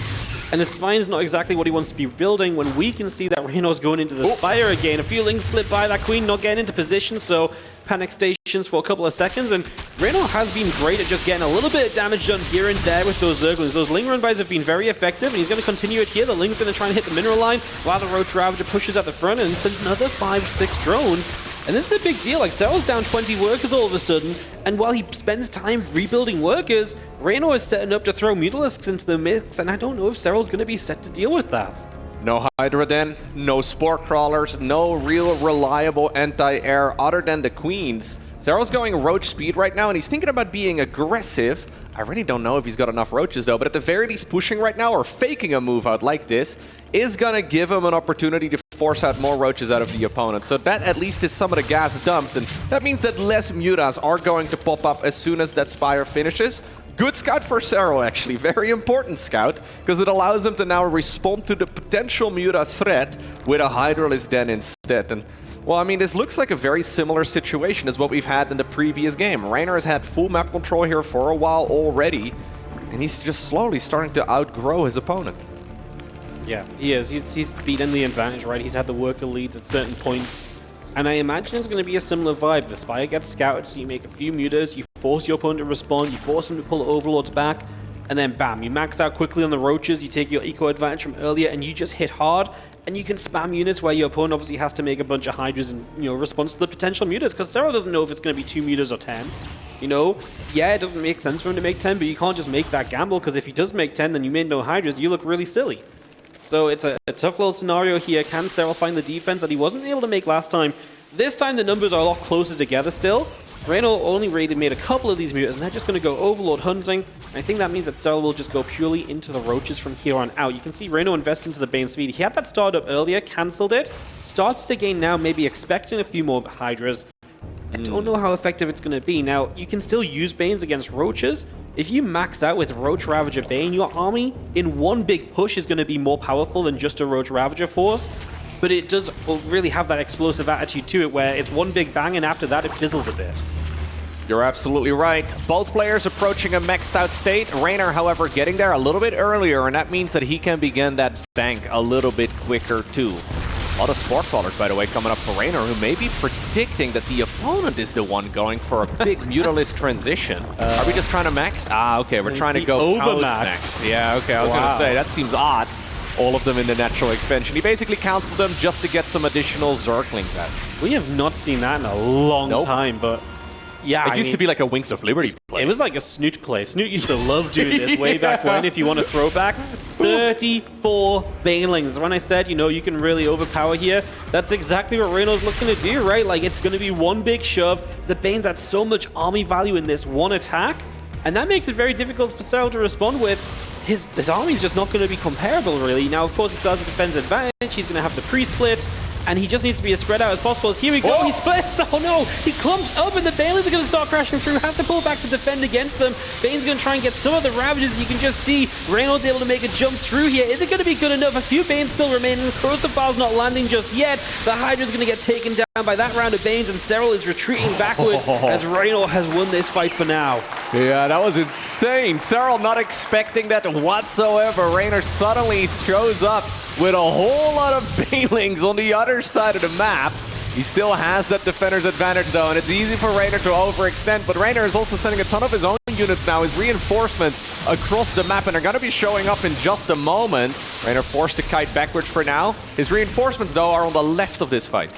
Speaker 2: And the Spine's not exactly what he wants to be building when we can see that Reynor's going into the Spire again. A few Lings slip by, that Queen not getting into position, so panic stations for a couple of seconds. And Reynor has been great at just getting a little bit of damage done here and there with those Zerglings. Those Ling run-bys have been very effective, and he's going to continue it here. The Ling's going to try and hit the mineral line while the Roach Ravager pushes at the front, and it's another 5-6 drones. And this is a big deal. Like, Serral's down 20 workers all of a sudden, and while he spends time rebuilding workers, Reynor is setting up to throw Mutalisks into the mix, and I don't know if Serral's going to be set to deal with that.
Speaker 1: No Hydra then, no Spore Crawlers, no real reliable anti-air other than the Queens. Serral's going Roach speed right now, and he's thinking about being aggressive. I really don't know if he's got enough Roaches though, but at the very least pushing right now or faking a move out like this is gonna give him an opportunity to force out more Roaches out of the opponent. So that at least is some of the gas dumped, and that means that less Mutas are going to pop up as soon as that Spire finishes. Good scout for Serral, actually. Very important scout, because it allows him to now respond to the potential Muta threat with a Hydralisk Den instead. And well, I mean, this looks like a very similar situation as what we've had in the previous game. Reynor has had full map control here for a while already, and he's just slowly starting to outgrow his opponent.
Speaker 2: Yeah, he is. He's beaten the advantage, right? He's had the worker leads at certain points. And I imagine it's going to be a similar vibe. The Spire gets scouted, so you make a few mutas, you force your opponent to respond, you force him to pull Overlords back, and then bam, you max out quickly on the Roaches, you take your eco advantage from earlier, and you just hit hard, and you can spam units where your opponent obviously has to make a bunch of Hydras and, you know, response to the potential mutas, because Serral doesn't know if it's going to be 2 mutas or 10. You know, yeah, it doesn't make sense for him to make 10, but you can't just make that gamble, because if he does make 10, then you made no Hydras, you look really silly. So it's a tough little scenario here. Can Serral find the defense that he wasn't able to make last time? This time the numbers are a lot closer together still. Reynor only made a couple of these mutas, and they're just going to go Overlord hunting. I think that means that Serral will just go purely into the Roaches from here on out. You can see Reynor invest into the Bane speed. He had that start up earlier, cancelled it. Starts it again now, maybe expecting a few more Hydras. I don't know how effective it's going to be. Now, you can still use Banes against Roaches. If you max out with Roach Ravager Bane, your army in one big push is going to be more powerful than just a Roach Ravager force. But it does really have that explosive attitude to it where it's one big bang and after that it fizzles a bit.
Speaker 1: You're absolutely right. Both players approaching a maxed out state. Reynor, however, getting there a little bit earlier, and that means that he can begin that bank a little bit quicker too. A lot of Spore Crawlers, by the way, coming up for Reynor, who may be predicting that the opponent is the one going for a big Mutalisk transition. Are we just trying to max? Ah, okay, we're trying to go post-max. Yeah, okay, I was going to say, that seems odd. All of them in the natural expansion. He basically canceled them just to get some additional Zerglings out.
Speaker 2: We have not seen that in a long time, but yeah,
Speaker 1: it used to be like a Wings of Liberty play.
Speaker 2: It was like a Snoot play. Snoot used to love doing this way back when, if you want to throw back. 34 Banelings. When I said, you know, you can really overpower here, that's exactly what Reynor's looking to do, right? Like, it's going to be one big shove. The Banes had so much army value in this one attack, and that makes it very difficult for Serral to respond with. His army's just not going to be comparable, really. Now, of course, he starts the defense advantage. He's going to have the pre-split, and he just needs to be as spread out as possible. As here we go, he splits. Oh no, he clumps up, and the Banelings are going to start crashing through. Have to pull back to defend against them. Bane's going to try and get some of the Ravages. You can just see Reynor's able to make a jump through here. Is it going to be good enough? A few Banes still remaining. Corrosive File's not landing just yet. The Hydra's going to get taken down by that round of Banes, and Serral is retreating backwards as Reynor has won this fight for now.
Speaker 1: Yeah, that was insane. Serral not expecting that whatsoever. Reynor suddenly shows up with a whole lot of Banelings on the other side of the map. He still has that defender's advantage though, and it's easy for Reynor to overextend, but Reynor is also sending a ton of his own units now, his reinforcements across the map, and are going to be showing up in just a moment. Reynor forced to kite backwards for now. His reinforcements though are on the left of this fight.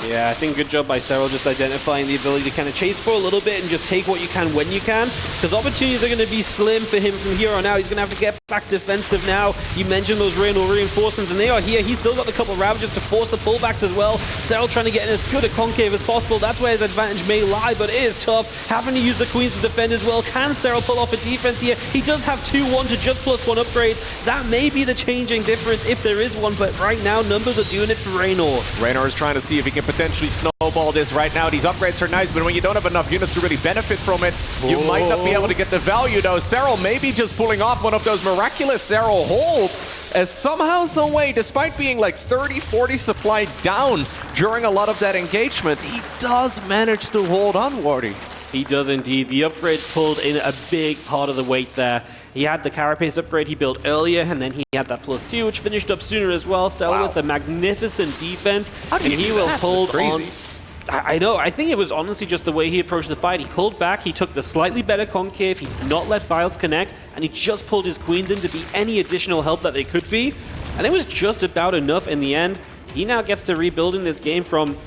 Speaker 2: Yeah, I think good job by Serral just identifying the ability to kind of chase for a little bit and just take what you can when you can, because opportunities are going to be slim for him from here on out. He's going to have to get back defensive now. You mentioned those Reynor reinforcements, and they are here. He's still got a couple of Ravages to force the pullbacks as well. Serral trying to get in as good a concave as possible. That's where his advantage may lie, but it is tough. Having to use the Queens to defend as well. Can Serral pull off a defense here? He does have 2-1 to just +1 upgrades. That may be the changing difference if there is one, but right now numbers are doing it for Reynor.
Speaker 1: Reynor is trying to see if he can potentially snowball this right now. These upgrades are nice, but when you don't have enough units to really benefit from it, you might not be able to get the value though. Serral may be just pulling off one of those miraculous Serral holds, as somehow, some way, despite being like 30-40 supply down during a lot of that engagement, he does manage to hold on, Wardy.
Speaker 2: He does indeed. The upgrade pulled in a big part of the weight there. He had the carapace upgrade he built earlier, and then he had that +2, which finished up sooner as well. Serral with a magnificent defense, and he will hold on. I know. I think it was honestly just the way he approached the fight. He pulled back, he took the slightly better concave, he did not let Vials connect, and he just pulled his queens in to be any additional help that they could be. And it was just about enough in the end. He now gets to rebuild in this game from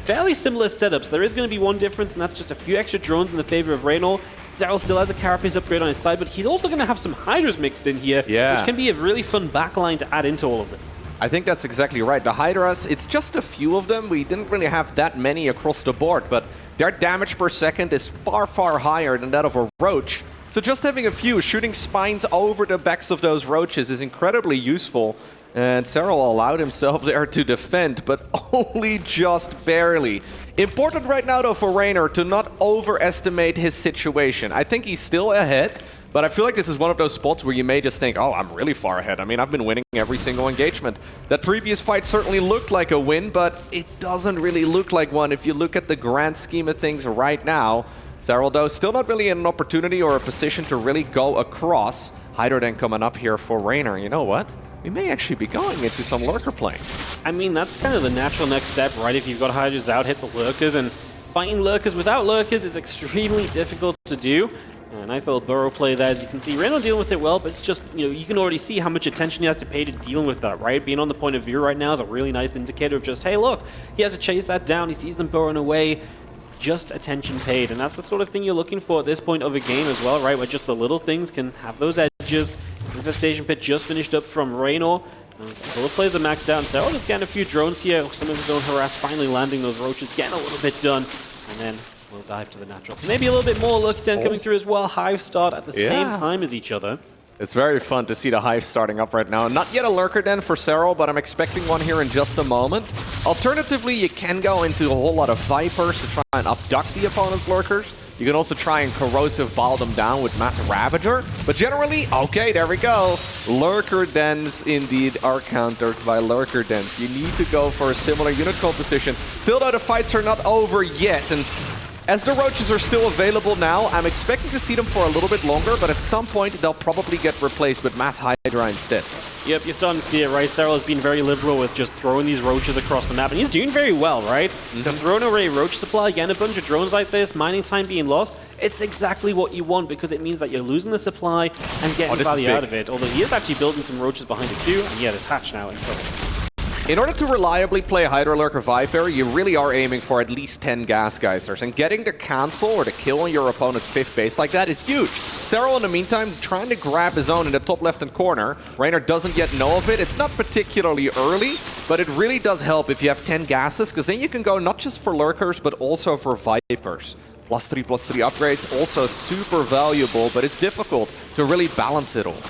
Speaker 2: fairly similar setups. There is going to be one difference, and that's just a few extra drones in the favor of Reynor. Serral still has a carapace upgrade on his side, but he's also going to have some Hydras mixed in here, which can be a really fun backline to add into all of it.
Speaker 1: I think that's exactly right. The Hydras, it's just a few of them. We didn't really have that many across the board, but their damage per second is far, far higher than that of a Roach. So just having a few shooting spines over the backs of those Roaches is incredibly useful. And Serral allowed himself there to defend, but only just barely. Important right now, though, for Reynor to not overestimate his situation. I think he's still ahead, but I feel like this is one of those spots where you may just think, oh, I'm really far ahead. I mean, I've been winning every single engagement. That previous fight certainly looked like a win, but it doesn't really look like one if you look at the grand scheme of things right now. Serral, though, still not really in an opportunity or a position to really go across. Hydra then coming up here for Reynor. You know what? We may actually be going into some lurker playing.
Speaker 2: I mean, that's kind of the natural next step, right? If you've got Hydras out, hit the lurkers, and fighting lurkers without lurkers is extremely difficult to do. Nice little burrow play there, as you can see. Reynor dealing with it well, but it's just, you can already see how much attention he has to pay to dealing with that, right? Being on the point of view right now is a really nice indicator of just, hey, look, he has to chase that down. He sees them burrowing away. Just attention paid, and that's the sort of thing you're looking for at this point of a game as well, right? Where just the little things can have those edges. Infestation Pit just finished up from Reynor. All the players are maxed out, and Serral just getting a few drones here. Some of his own harass finally landing those roaches, getting a little bit done, and then we'll dive to the natural. Maybe a little bit more Lurker Den coming through as well. Hive start at the same time as each other.
Speaker 1: It's very fun to see the Hive starting up right now. Not yet a Lurker Den for Serral, but I'm expecting one here in just a moment. Alternatively, you can go into a whole lot of Vipers to try and abduct the opponent's Lurkers. You can also try and corrosive ball them down with Mass Ravager. But generally, okay, there we go. Lurker Dens indeed are countered by Lurker Dens. You need to go for a similar unit composition. Still though, the fights are not over yet. And as the Roaches are still available now, I'm expecting to see them for a little bit longer, but at some point they'll probably get replaced with Mass Hydra instead.
Speaker 2: Yep, you're starting to see it, right? Serral has been very liberal with just throwing these Roaches across the map, and he's doing very well, right? The throwing away Roach supply, again, a bunch of drones like this, mining time being lost, it's exactly what you want because it means that you're losing the supply and getting value out of it. Although he is actually building some Roaches behind it too, and yeah, there's Hatch now in trouble.
Speaker 1: In order to reliably play Hydra Lurker Viper, you really are aiming for at least 10 Gas Geysers, and getting the cancel or the kill on your opponent's 5th base like that is huge. Serral, in the meantime, trying to grab his own in the top left-hand corner. Reynor doesn't yet know of it. It's not particularly early, but it really does help if you have 10 gases, because then you can go not just for Lurkers, but also for Vipers. +3/+3 upgrades, also super valuable, but it's difficult to really balance it all.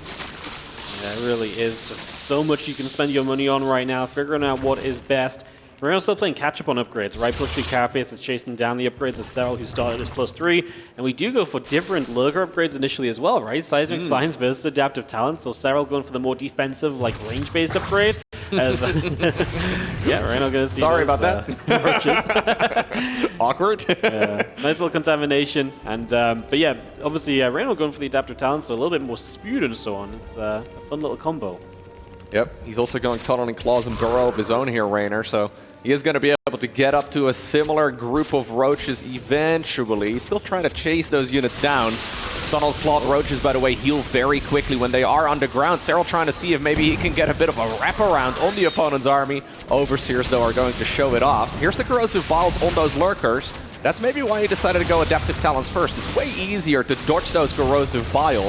Speaker 2: Yeah, it really is just so much you can spend your money on right now, figuring out what is best. We're also playing catch-up on upgrades, right? +3 Carapace is chasing down the upgrades of Serral, who started as +3, and we do go for different Lurker upgrades initially as well, right? Seismic Spines versus Adaptive Talent, so Serral going for the more defensive, like range-based upgrade. As yeah, Reynor gonna see.
Speaker 1: Sorry
Speaker 2: those,
Speaker 1: about that. Awkward.
Speaker 2: Nice little contamination, and but yeah, obviously Reynor going for the Adaptive Talent, so a little bit more speed and so on. It's a fun little combo.
Speaker 1: Yep, he's also going Tunneling Claws and Burrow of his own here, Reynor, so he is going to be able to get up to a similar group of Roaches eventually. He's still trying to chase those units down. Tunnel Clawed Roaches, by the way, heal very quickly when they are underground. Serral trying to see if maybe he can get a bit of a wraparound on the opponent's army. Overseers, though, are going to show it off. Here's the Corrosive Balls on those Lurkers. That's maybe why he decided to go Adaptive Talents first. It's way easier to dodge those Corrosive Biles.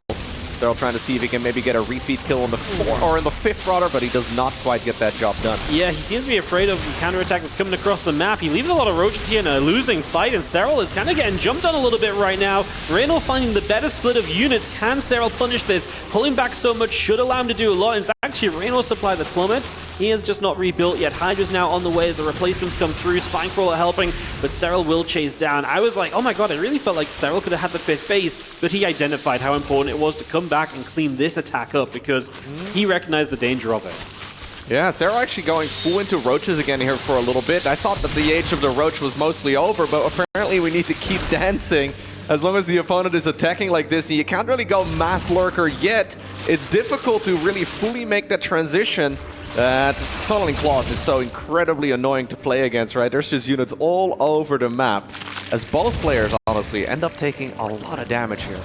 Speaker 1: Serral trying to see if he can maybe get a repeat kill on the 4th, or in the 5th rather, but he does not quite get that job done.
Speaker 2: Yeah, he seems to be afraid of the counterattack that's coming across the map. He leaves a lot of Roaches here in a losing fight, and Serral is kind of getting jumped on a little bit right now. Reynor finding the better split of units. Can Serral punish this? Pulling back so much should allow him to do a lot. It's actually Reynor's supply that plummets. He is just not rebuilt yet. Hydra's now on the way as the replacements come through. Spinecrawler helping, but Serral will chase down. I was like, oh my god, I really felt like Serral could have had the 5th base, but he identified how important it was to come back and clean this attack up because he recognized the danger of it.
Speaker 1: Yeah, Serral actually going full into Roaches again here for a little bit. I thought that the age of the Roach was mostly over, but apparently we need to keep dancing. as long as the opponent is attacking like this, you can't really go mass lurker yet. It's difficult to really fully make that transition. That tunneling claws is so incredibly annoying to play against, right? There's just units all over the map, as both players, honestly, end up taking a lot of damage here.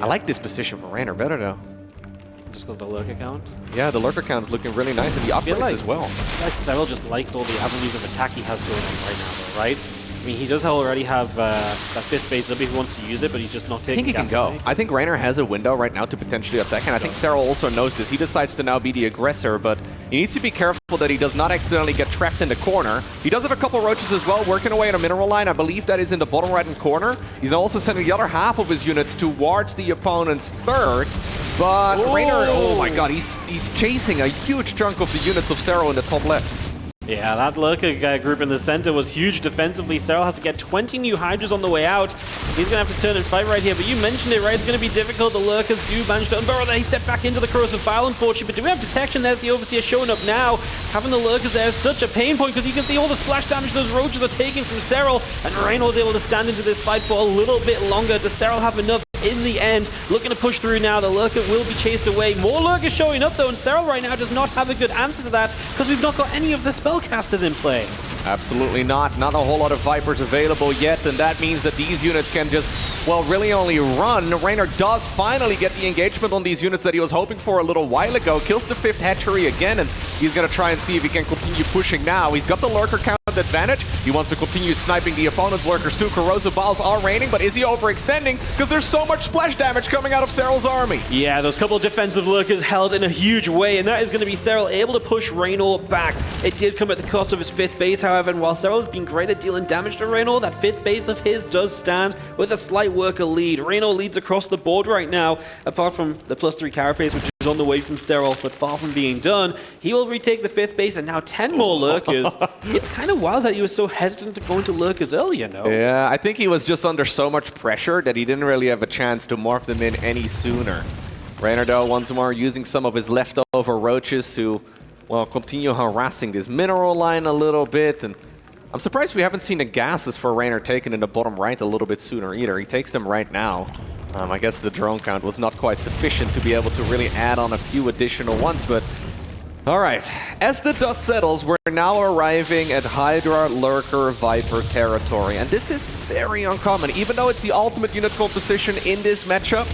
Speaker 1: I like this position for Reynor better, though.
Speaker 2: Just because the lurker count?
Speaker 1: Yeah, the lurker count is looking really nice, and the upgrades as well.
Speaker 2: I feel like Serral just likes all the avenues of attack he has going on right now, though, right? I mean, he does already have that 5th base up if he wants to use it, but he's just not taking
Speaker 1: I think he can go. I think Reynor has a window right now to potentially attack, and I think Serral also knows this. He decides to now be the aggressor, but he needs to be careful that he does not accidentally get trapped in the corner. He does have a couple roaches as well, working away in a mineral line. I believe that is in the bottom right-hand corner. He's also sending the other half of his units towards the opponent's third. But Reynor, oh my god, he's chasing a huge chunk of the units of Serral in the top left.
Speaker 2: Yeah, that lurker group in the center was huge defensively. Serral has to get 20 new Hydras on the way out. He's going to have to turn and fight right here. But you mentioned it, right? It's going to be difficult. The lurkers do manage to unburrow there. He stepped back into the corrosive bile, unfortunately. But do we have detection? There's the Overseer showing up now. Having the lurkers there is such a pain point because you can see all the splash damage those roaches are taking from Serral. And Reynor was able to stand into this fight for a little bit longer. Does Serral have enough? In the end, looking to push through now. The lurker will be chased away. More lurkers showing up though, and Serral right now does not have a good answer to that because we've not got any of the spellcasters in play.
Speaker 1: Absolutely not. Not a whole lot of Vipers available yet, and that means that these units can just, well, really only run. Reynor does finally get the engagement on these units that he was hoping for a little while ago. Kills the 5th hatchery again, and he's going to try and see if he can continue pushing now. He's got the lurker count advantage. He wants to continue sniping the opponent's lurkers too. Corrosive Biles are raining, but is he overextending? Because there's so much splash damage coming out of Serral's army.
Speaker 2: Yeah, those couple of defensive lurkers held in a huge way, and that is going to be Serral able to push Reynor back. It did come at the cost of his 5th base, however, and while Serral has been great at dealing damage to Reynor, that 5th base of his does stand with a slight worker lead. Reynor leads across the board right now, apart from the +3 carapace, which is on the way from Serral, but far from being done. He will retake the 5th base, and now 10 more lurkers. It's kind of wild that he was so hestant to go into lurkers earlier, no?
Speaker 1: Yeah, I think he was just under so much pressure that he didn't really have a chance to morph them in any sooner. Reynor, though, once more using some of his leftover roaches to, well, continue harassing this mineral line a little bit. And I'm surprised we haven't seen the gases for Reynor taken in the bottom right a little bit sooner either. He takes them right now. I guess the drone count was not quite sufficient to be able to really add on a few additional ones, but all right. As the dust settles, we're now arriving at Hydra, Lurker, Viper territory, and this is very uncommon. Even though it's the ultimate unit composition in this matchup,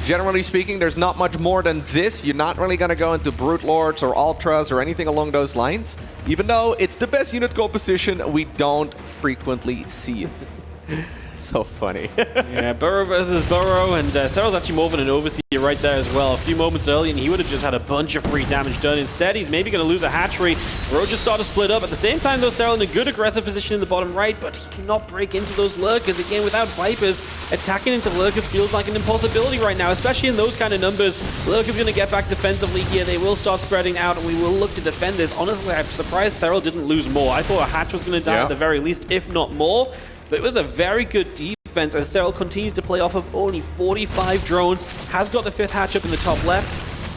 Speaker 1: generally speaking, there's not much more than this. You're not really going to go into Brute Lords or Ultras or anything along those lines. Even though it's the best unit composition, we don't frequently see it. So funny.
Speaker 2: Yeah, Burrow versus Burrow, and Serral's actually more than an overseer right there as well. A few moments early, and he would have just had a bunch of free damage done. Instead, he's maybe going to lose a hatchery. Roaches start to split up. At the same time, though, Serral in a good aggressive position in the bottom right, but he cannot break into those lurkers. Again, without Vipers, attacking into lurkers feels like an impossibility right now, especially in those kind of numbers. Lurker's going to get back defensively here. They will start spreading out, and we will look to defend this. Honestly, I'm surprised Serral didn't lose more. I thought a hatch was going to die at the very least, if not more. But it was a very good defense as Serral continues to play off of only 45 drones. Has got the 5th hatch up in the top left.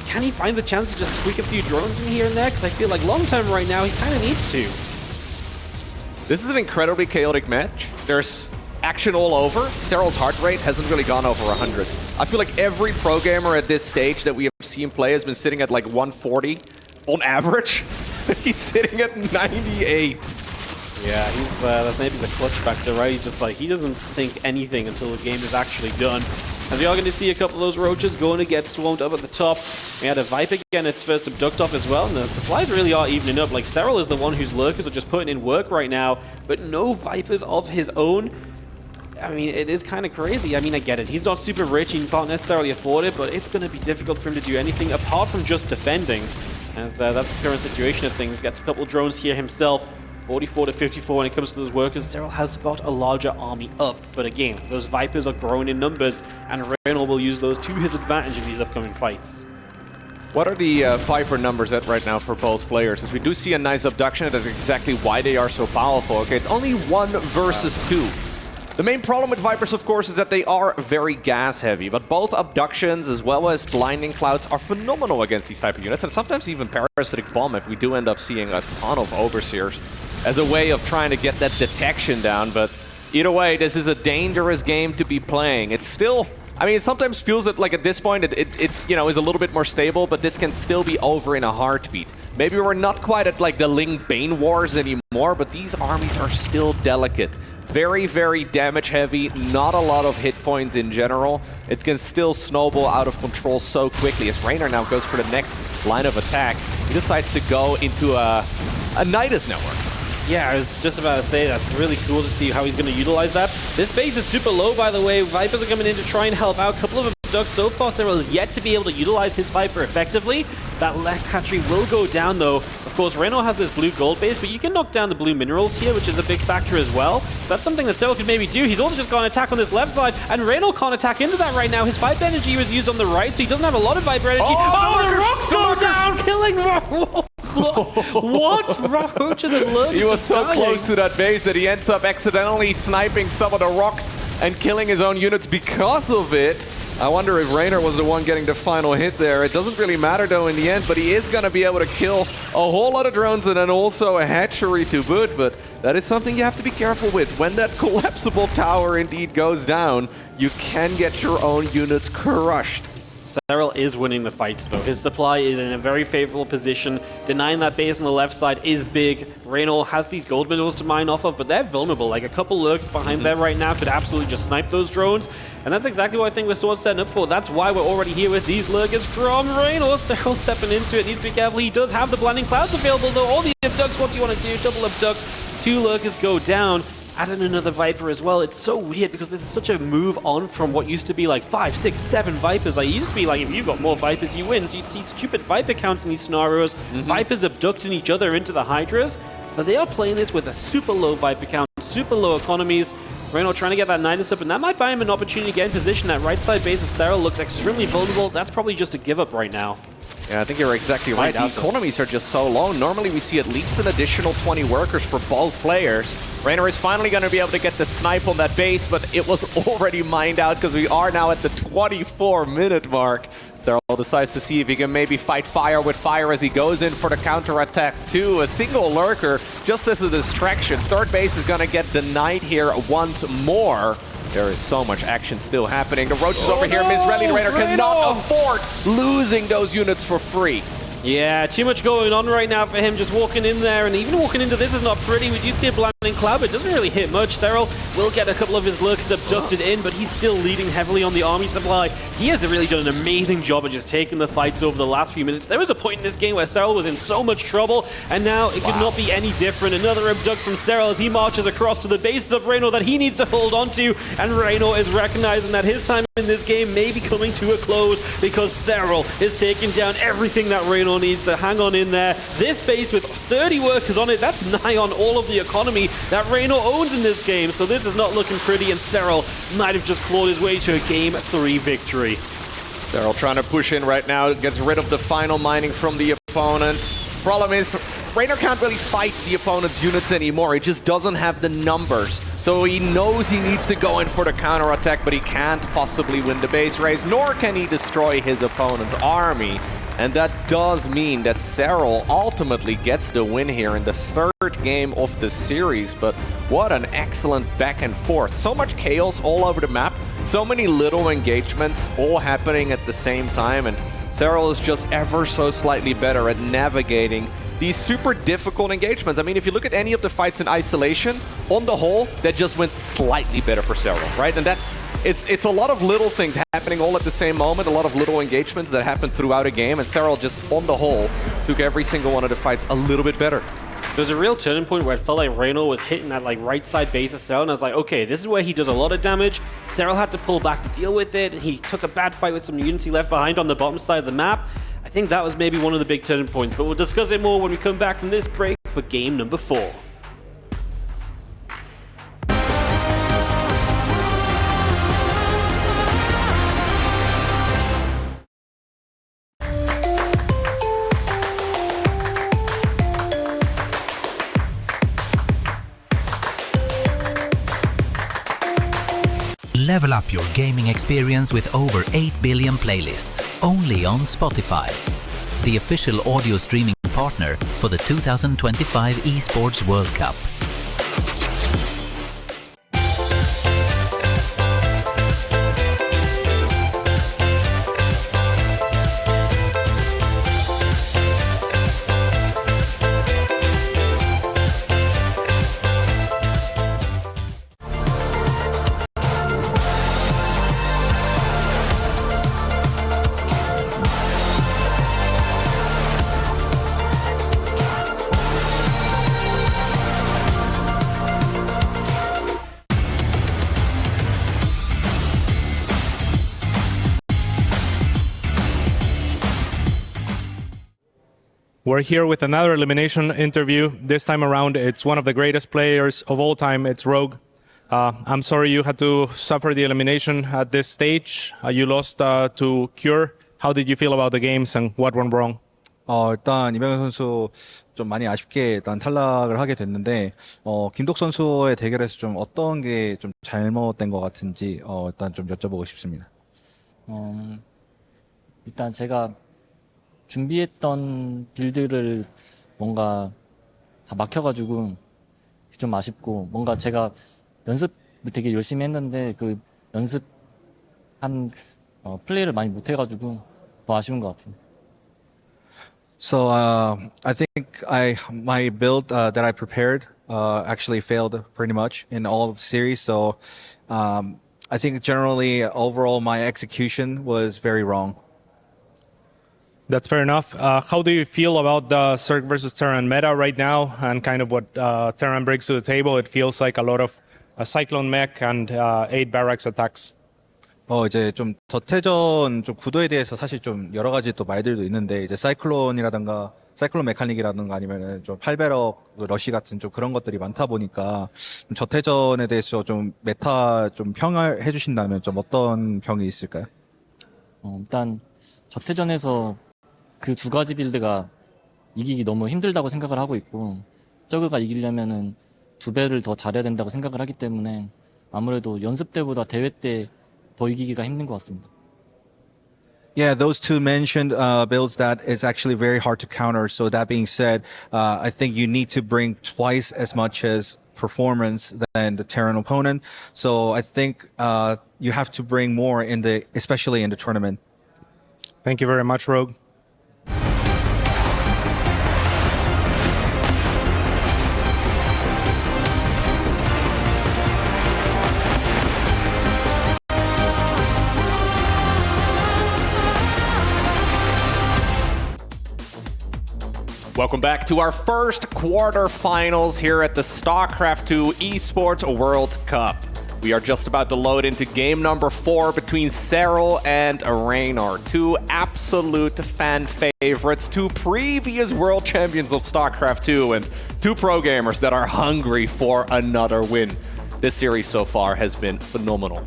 Speaker 2: Can he find the chance to just squeak a few drones in here and there? Because I feel like long term right now, he kind of needs to.
Speaker 1: This is an incredibly chaotic match. There's action all over. Serral's heart rate hasn't really gone over 100. I feel like every pro gamer at this stage that we have seen play has been sitting at like 140 on average. He's sitting at 98.
Speaker 2: Yeah, he's that's maybe the clutch factor, right? He's just like, he doesn't think anything until the game is actually done. And we are going to see a couple of those roaches going to get swarmed up at the top. We had a Viper again its first abduct off as well, and the supplies really are evening up. Like, Serral is the one whose lurkers are just putting in work right now, but no Vipers of his own. I mean, it is kind of crazy. I mean, I get it. He's not super rich, he can't necessarily afford it, but it's going to be difficult for him to do anything apart from just defending. As that's the current situation of things. Gets a couple drones here himself. 44 to 54 when it comes to those workers. Serral has got a larger army up, but again, those Vipers are growing in numbers, and Reynor will use those to his advantage in these upcoming fights.
Speaker 1: What are the Viper numbers at right now for both players? As we do see a nice abduction, that's exactly why they are so powerful. Okay, it's only 1 versus 2. The main problem with Vipers, of course, is that they are very gas-heavy, but both abductions as well as blinding clouds are phenomenal against these type of units, and sometimes even parasitic bomb if we do end up seeing a ton of overseers as a way of trying to get that detection down. But Either way, this is a dangerous game to be playing. It's still, I mean, it sometimes feels like at this point it you know, is a little bit more stable, but this can still be over in a heartbeat. Maybe we're not quite at like the ling-bane wars anymore, but these armies are still delicate. Very, very damage heavy, not a lot of hit points in general. It can still snowball out of control so quickly as Reynor now goes for the next line of attack. He decides to go into a Nidus network.
Speaker 2: Yeah, I was just about to say that's really cool to see how he's going to utilize that. This base is super low, by the way. Vipers are coming in to try and help out. A couple of abducts so far. Serral is yet to be able to utilize his Viper effectively. That left hatchery will go down, though. Of course, Reynor has this blue gold base, but you can knock down the blue minerals here, which is a big factor as well. So that's something that Serral could maybe do. He's also just got an attack on this left side, and Reynor can't attack into that right now. His Viper energy was used on the right, so he doesn't have a lot of Viper energy. Oh, the rocks go down, killing what? Roaches and lurkers.
Speaker 1: He was so
Speaker 2: dying.
Speaker 1: close to that base that he ends up accidentally sniping some of the rocks and killing his own units because of it. I wonder if Reynor was the one getting the final hit there. It doesn't really matter though in the end, but he is going to be able to kill a whole lot of drones and then also a hatchery to boot. But that is something you have to be careful with. When that collapsible tower indeed goes down, you can get your own units crushed.
Speaker 2: Serral is winning the fights, though. His supply is in a very favorable position. Denying that base on the left side is big. Reynor has these gold minerals to mine off of, but they're vulnerable. Like, a couple lurks behind there right now could absolutely just snipe those drones. And that's exactly what I think we're sort of setting up for. That's why we're already here with these lurkers from Reynor. Serral stepping into it. Needs to be careful. He does have the blinding clouds available, though. All the abducts, what do you want to do? Double abduct. 2 lurkers go down. Add in another Viper as well. It's so weird because this is such a move on from what used to be like 5, 6, 7 Vipers. Like, it used to be like if you've got more Vipers, you win. So you'd see stupid Viper counts in these scenarios. Vipers abducting each other into the Hydras. But they are playing this with a super low Viper count, super low economies. Reynor trying to get that Nidus up, and that might buy him an opportunity to get in position. That right side base of Serral looks extremely vulnerable. That's probably just a give up right now.
Speaker 1: Yeah, I think you're exactly right. The economies are just so low. Normally we see at least an additional 20 workers for both players. Reynor is finally going to be able to get the snipe on that base, but it was already mined out because we are now at the 24-minute mark. Serral decides to see if he can maybe fight fire with fire as he goes in for the counterattack too. A single lurker just as a distraction. Third base is going to get denied here once more. There is so much action still happening. The roaches over here, misrallied. Reynor cannot afford losing those units for free.
Speaker 2: Yeah, too much going on right now for him, just walking in there, and even walking into this is not pretty. We do see a blinding cloud, but it doesn't really hit much. Serral will get a couple of his lurkers abducted in, but he's still leading heavily on the army supply. He has really done an amazing job of just taking the fights over the last few minutes. There was a point in this game where Serral was in so much trouble, and now it could not be any different. Another abduct from Serral as he marches across to the bases of Reynor that he needs to hold on to, and Reynor is recognizing that his time in this game may be coming to a close because Serral is taking down everything that Reynor needs to hang on in there. This base with 30 workers on it, that's nigh on all of the economy that Reynor owns in this game, so this is not looking pretty, and Serral might have just clawed his way to a Game 3 victory.
Speaker 1: Serral trying to push in right now, gets rid of the final mining from the opponent. Problem is, Reynor can't really fight the opponent's units anymore. He just doesn't have the numbers. So he knows he needs to go in for the counterattack, but he can't possibly win the base race, nor can he destroy his opponent's army. And that does mean that Serral ultimately gets the win here in the third game of the series. But what an excellent back and forth. So much chaos all over the map. So many little engagements all happening at the same time. And Serral is just ever so slightly better at navigating these super difficult engagements. I mean, if you look at any of the fights in isolation, on the whole, that just went slightly better for Serral, right? And it's a lot of little things happening all at the same moment, a lot of little engagements that happen throughout a game, and Serral just, on the whole, took every single one of the fights a little bit better.
Speaker 2: There's a real turning point where it felt like Reynor was hitting that like right side base of Serral, and I was like, okay, this is where he does a lot of damage. Serral had to pull back to deal with it. He took a bad fight with some units he left behind on the bottom side of the map. I think that was maybe one of the big turning points, but we'll discuss it more when we come back from this break for game number 4.
Speaker 3: Level up your gaming experience with over 8 billion playlists, only on Spotify, the official audio streaming partner for the 2025 Esports World Cup.
Speaker 4: We're here with another elimination interview. This time around, it's one of the greatest players of all time. It's Rogue. I'm sorry you had to suffer the elimination at this stage. You lost to Cure. How did you feel about the games and what went wrong?
Speaker 5: 일단 이병현 선수 좀 많이 아쉽게 일단 탈락을 하게 됐는데 김독 선수의 대결에서 좀 어떤 게 좀 잘못된 것 같은지 일단 좀 여쭤보고 싶습니다.
Speaker 6: 일단 제가 준비했던 빌드를 뭔가 다 막혀가지고 좀 아쉽고 뭔가 제가 연습을 되게 열심히 했는데 그 연습한 플레이를 많이 못해가지고 더 아쉬운 것 같아요.
Speaker 5: So I think my build that I prepared actually failed pretty much in all of the series. So I think generally overall my execution was very wrong.
Speaker 4: That's fair enough. How do you feel about the Zerg versus Terran meta right now and kind of what Terran brings to the table? It feels like a lot of Cyclone mech and 8 barracks attacks.
Speaker 5: 이제 좀 저태전 좀 구도에 대해서 사실 좀 여러 가지 또 말들도 있는데 이제 사이클론 메카닉이라든가 아니면은 좀 8배럭 러시 같은 좀 그런 것들이 많다 보니까 좀 저태전에 대해서 좀 메타 좀 평을 해주신다면 좀 어떤 평이 있을까요?
Speaker 6: 일단 저태전에서 그 두 가지 빌드가 이기기 너무 힘들다고 생각을 하고 있고 저그가 이기려면은 2배를 더 잘해야 된다고 생각을 하기 때문에 아무래도 연습 때보다 대회 때 더 이기기가 힘든 것 같습니다.
Speaker 5: Yeah, those two mentioned builds that is actually very hard to counter. So that being said, I think you need to bring twice as much as performance than the Terran opponent. So I think you have to bring more especially in the tournament.
Speaker 4: Thank you very much, Rogue.
Speaker 1: Welcome back to our first quarterfinals here at the StarCraft 2 Esports World Cup. We are just about to load into game number 4 between Serral and Reynor, two absolute fan favorites, two previous world champions of StarCraft 2, and two pro gamers that are hungry for another win. This series so far has been phenomenal.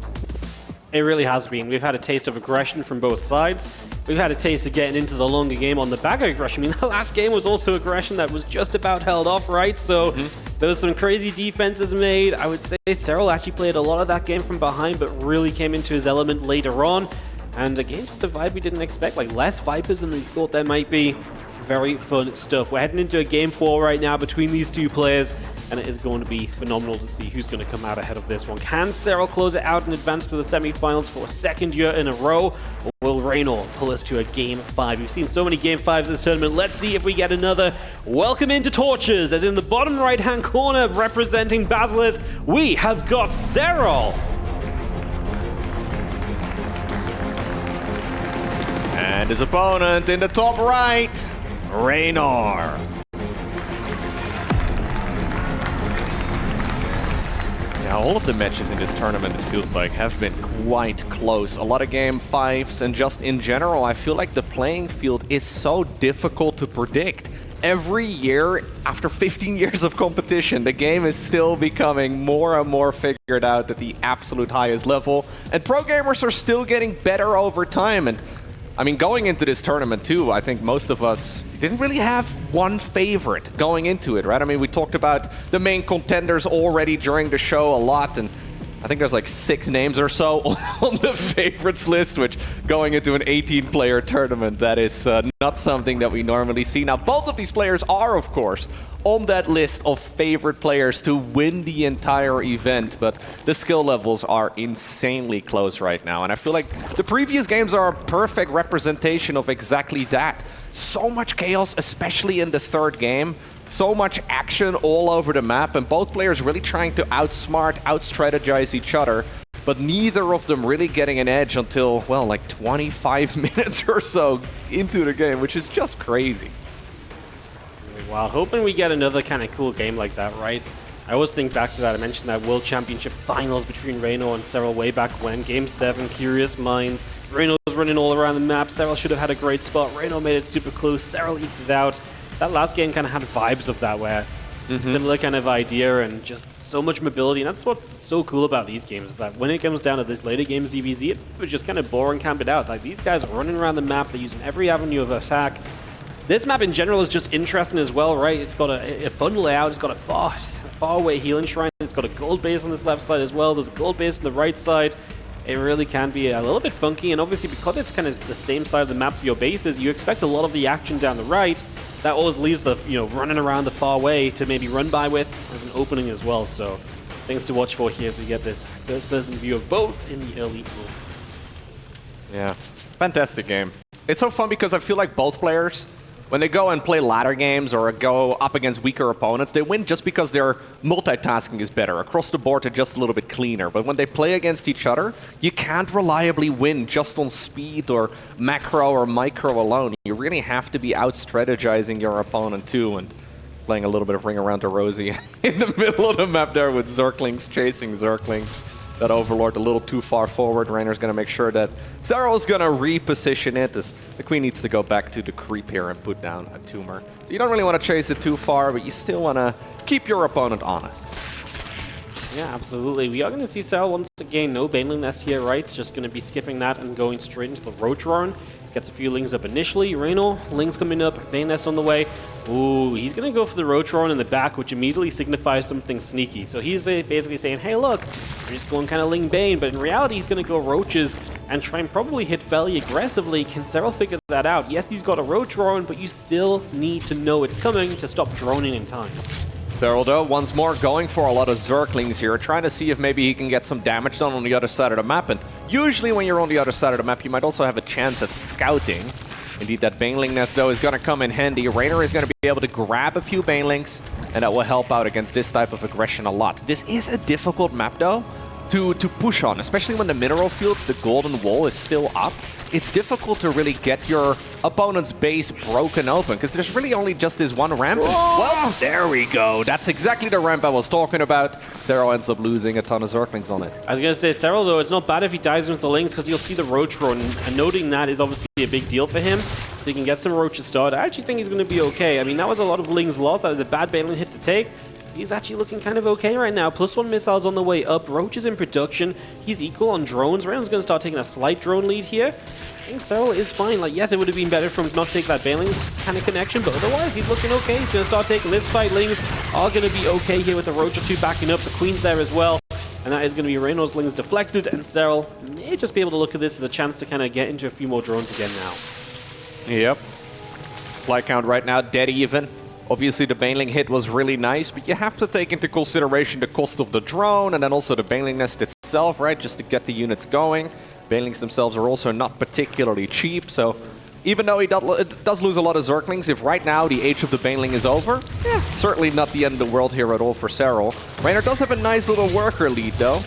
Speaker 2: It really has been. We've had a taste of aggression from both sides. We've had a taste of getting into the longer game on the back of aggression. I mean, the last game was also aggression that was just about held off, right? So there was some crazy defenses made. I would say Serral actually played a lot of that game from behind, but really came into his element later on. And again, just a vibe we didn't expect, like less Vipers than we thought there might be. Very fun stuff. We're heading into a game 4 right now between these two players, and it is going to be phenomenal to see who's going to come out ahead of this one. Can Serral close it out and advance to the semi-finals for a second year in a row, or will Reynor pull us to a game 5? We've seen so many game 5s this tournament. Let's see if we get another. Welcome into Torches, as in the bottom right-hand corner representing Basilisk, we have got Serral.
Speaker 1: And his opponent in the top right, Reynor. Now, all of the matches in this tournament, it feels like, have been quite close. A lot of game 5s, and just in general, I feel like the playing field is so difficult to predict. Every year, after 15 years of competition, the game is still becoming more and more figured out at the absolute highest level, and pro gamers are still getting better over time. And I mean, going into this tournament too, I think most of us didn't really have one favorite going into it, right? I mean, we talked about the main contenders already during the show a lot, and I think there's like 6 names or so on the favorites list, which going into an 18-player tournament, that is not something that we normally see. Now, both of these players are, of course, on that list of favorite players to win the entire event, but the skill levels are insanely close right now, and I feel like the previous games are a perfect representation of exactly that. So much chaos, especially in the third game. So much action all over the map, and both players really trying to outsmart, out-strategize each other, but neither of them really getting an edge until, well, like 25 minutes or so into the game, which is just crazy.
Speaker 2: Wow, hoping we get another kind of cool game like that, right? I always think back to that. I mentioned that World Championship finals between Reynor and Serral way back when. Game 7, Curious Minds. Reynor was running all around the map. Serral should have had a great spot. Reynor made it super close. Serral eked it out. that last game kind of had vibes of that, where similar kind of idea and just so much mobility. And that's what's so cool about these games, is that when it comes down to this later game ZVZ, it's never just kind of boring camped out. Like, these guys are running around the map, they're using every avenue of attack. This map in general is just interesting as well, right? It's got a fun layout, it's got a far away healing shrine, it's got a gold base on this left side as well, there's a gold base on the right side. It really can be a little bit funky, and obviously because it's kind of the same side of the map for your bases, you expect a lot of the action down the right. That always leaves the, running around the far way to maybe run by with as an opening as well. So things to watch for here as we get this first-person view of both in the early moments.
Speaker 1: Yeah, fantastic game. It's so fun because I feel like both players, when they go and play ladder games or go up against weaker opponents, they win just because their multitasking is better. Across the board, they're just a little bit cleaner. But when they play against each other, you can't reliably win just on speed or macro or micro alone. You really have to be out-strategizing your opponent too, and playing a little bit of Ring Around the Rosie in the middle of the map there with Zerglings chasing Zerglings. That Overlord a little too far forward. Reynor's going to make sure that Serral's going to reposition it, as the Queen needs to go back to the creep here and put down a tumor. So you don't really want to chase it too far, but you still want to keep your opponent honest.
Speaker 2: Yeah, absolutely. We are going to see Serral once again, no Baneling Nest here, right? Just going to be skipping that and going straight into the Roach Roaring. Gets a few Lings up initially. Reynor, Lings coming up, Bane Nest on the way. Ooh, he's going to go for the Roach Roaring in the back, which immediately signifies something sneaky. So he's basically saying, hey, look, we're just going kind of ling-bane, but in reality, he's going to go Roaches and try and probably hit fairly aggressively. Can Serral figure that out? Yes, he's got a Roach Roaring, but you still need to know it's coming to stop droning in time.
Speaker 1: Serral, though, once more going for a lot of Zerglings here, trying to see if maybe he can get some damage done on the other side of the map. And usually when you're on the other side of the map, you might also have a chance at scouting. Indeed, that Baneling Nest, though, is going to come in handy. Reynor is going to be able to grab a few Banelings, and that will help out against this type of aggression a lot. This is a difficult map, though, to push on, especially when the mineral fields, the golden wall, is still up. It's difficult to really get your opponent's base broken open, because there's really only just this one ramp. Well, there we go. That's exactly the ramp I was talking about. Serral ends up losing a ton of Zerglings on it.
Speaker 2: I was going to say, Serral, though, it's not bad if he dies with the Lings, because you'll see the Roach Roar, and noting that is obviously a big deal for him, so he can get some Roaches started. I actually think he's going to be okay. I mean, that was a lot of Lings lost. That was a bad Baneling hit to take. He's actually looking kind of okay right now. +1 missiles on the way up. Roach is in production. He's equal on drones. Reynol's going to start taking a slight drone lead here. I think Serral is fine. Like, yes, it would have been better for him to not take that Baneling kind of connection, but otherwise, he's looking okay. He's going to start taking this fight. Lings are going to be okay here with the Roach or two backing up. The Queen's there as well. And that is going to be Reynor's Lings deflected, and Serral may just be able to look at this as a chance to kind of get into a few more drones again now.
Speaker 1: Yep. Supply count right now dead even. Obviously, the Baneling hit was really nice, but you have to take into consideration the cost of the drone and then also the Baneling Nest itself, right, just to get the units going. Banelings themselves are also not particularly cheap, so even though he does lose a lot of Zerglings, if right now the age of the Baneling is over, certainly not the end of the world here at all for Serral. Reynor does have a nice little worker lead, though.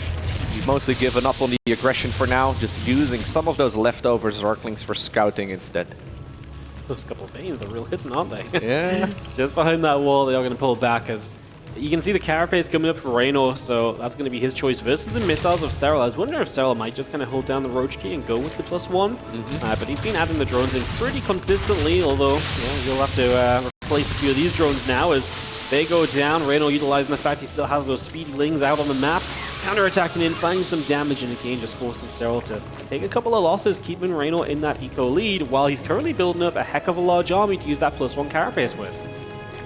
Speaker 1: He's mostly given up on the aggression for now, just using some of those leftover Zerglings for scouting instead.
Speaker 2: Those couple of Banes are real hitting, aren't they?
Speaker 1: Yeah.
Speaker 2: Just behind that wall, they are going to pull back as you can see the carapace coming up for Reynor, so that's going to be his choice versus the missiles of Serral. I was wondering if Serral might just kind of hold down the Roach key and go with the +1. But he's been adding the drones in pretty consistently, although you'll have to replace a few of these drones now as they go down. Reynor utilizing the fact he still has those speedy Lings out on the map, counter-attacking in, finding some damage, and again just forcing Serral to take a couple of losses, keeping Reynor in that eco lead while he's currently building up a heck of a large army to use that +1 carapace with.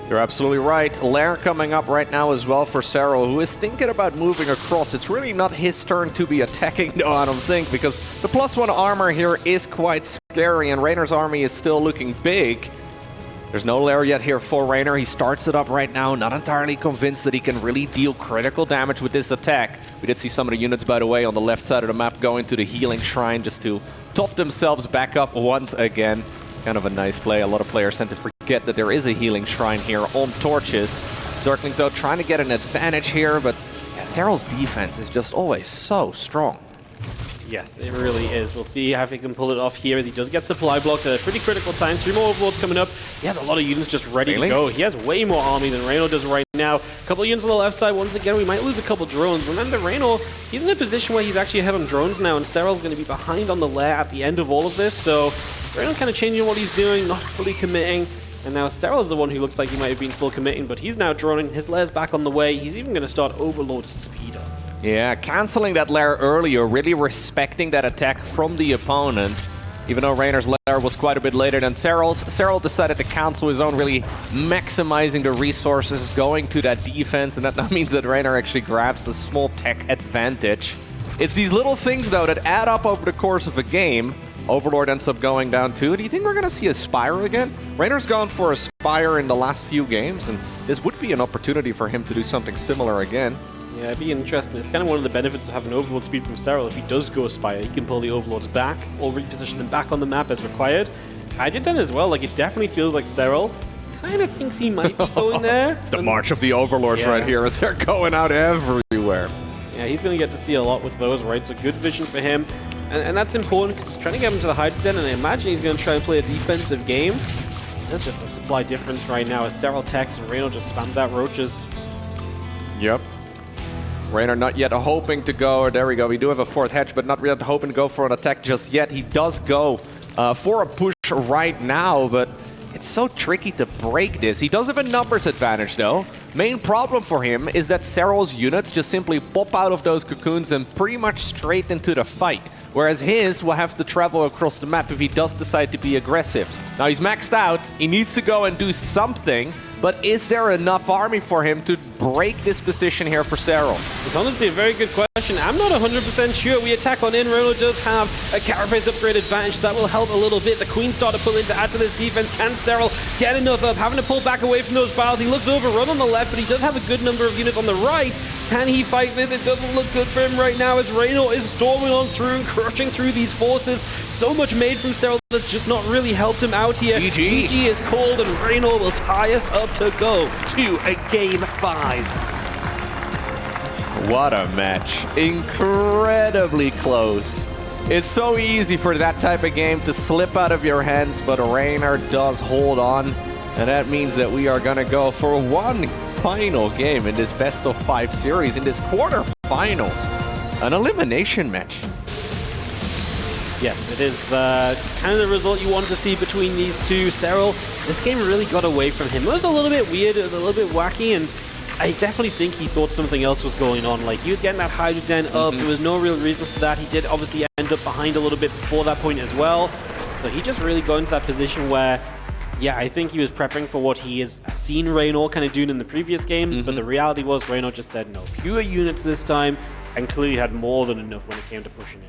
Speaker 1: You're absolutely right. Lair coming up right now as well for Serral, who is thinking about moving across. It's really not his turn to be attacking, though, I don't think, because the +1 armor here is quite scary, and Reynor's army is still looking big. There's no Lair yet here for Reynor. He starts it up right now, not entirely convinced that he can really deal critical damage with this attack. We did see some of the units, by the way, on the left side of the map going to the healing shrine just to top themselves back up once again. Kind of a nice play. A lot of players tend to forget that there is a healing shrine here on torches. Zerglings, though, trying to get an advantage here, but Serral's defense is just always so strong.
Speaker 2: Yes, it really is. We'll see how he can pull it off here as he does get supply blocked at a pretty critical time. 3 more overlords coming up. He has a lot of units just ready to go. He has way more army than Reynor does right now. A couple of units on the left side. Once again, we might lose a couple drones. Remember, Reynor, he's in a position where he's actually ahead on drones now, and Serral's going to be behind on the lair at the end of all of this. So Reynor kind of changing what he's doing, not fully committing. And now Serral is the one who looks like he might have been full committing, but he's now drawing his layers back on the way. He's even going to start Overlord speed up.
Speaker 1: Yeah, canceling that lair earlier, really respecting that attack from the opponent. Even though Reynor's lair was quite a bit later than Serral's, Serral decided to cancel his own, really maximizing the resources, going to that defense, and that now means that Reynor actually grabs a small tech advantage. It's these little things, though, that add up over the course of a game. Overlord ends up going down too. Do you think we're going to see a Spire again? Reynor's gone for a Spire in the last few games, and this would be an opportunity for him to do something similar again.
Speaker 2: Yeah, it'd be interesting. It's kind of one of the benefits of having Overlord speed from Serral. If he does go Spire, he can pull the Overlords back or reposition them back on the map as required. Hydrogen as well, like it definitely feels like Serral kind of thinks he might be going there.
Speaker 1: It's the march of the Overlords right here as they're going out everywhere.
Speaker 2: Yeah, he's going to get to see a lot with those, right? So good vision for him. And that's important because he's trying to get him to the Hydrogen, and I imagine he's going to try and play a defensive game. There's just a supply difference right now as Serral techs and Reynor just spams out roaches.
Speaker 1: Yep. Reynor not yet hoping to go, or there we go, we do have a fourth hedge, but not yet hoping to go for an attack just yet. He does go for a push right now, but it's so tricky to break this. He does have a numbers advantage though. Main problem for him is that Serral's units just simply pop out of those cocoons and pretty much straight into the fight, whereas his will have to travel across the map if he does decide to be aggressive. Now he's maxed out, he needs to go and do something, but is there enough army for him to break this position here for Serral?
Speaker 2: It's honestly a very good question. I'm not 100% sure. We attack on in. Reynor does have a carapace upgrade advantage. That will help a little bit. The Queen Star to pull in to add to this defense. Can Serral get enough up? Having to pull back away from those battles. He looks overrun on the left, but he does have a good number of units on the right. Can he fight this? It doesn't look good for him right now as Reynor is storming on through and crushing through these forces. So much made from Serral that's just not really helped him out here. GG is called and Reynor will tie us up to go to a Game 5.
Speaker 1: What a match. Incredibly close. It's so easy for that type of game to slip out of your hands, but Reynor does hold on. And that means that we are going to go for one final game in this best-of-5 series, in this quarterfinals. An elimination match.
Speaker 2: Yes, it is kind of the result you wanted to see between these two. Serral, this game really got away from him. It was a little bit weird, it was a little bit wacky, and I definitely think he thought something else was going on. Like, he was getting that Hydrogen up, there was no real reason for that. He did obviously end up behind a little bit before that point as well. So he just really got into that position where, yeah, I think he was prepping for what he has seen Reynor kind of doing in the previous games, but the reality was Reynor just said no. Fewer units this time, and clearly had more than enough when it came to pushing in.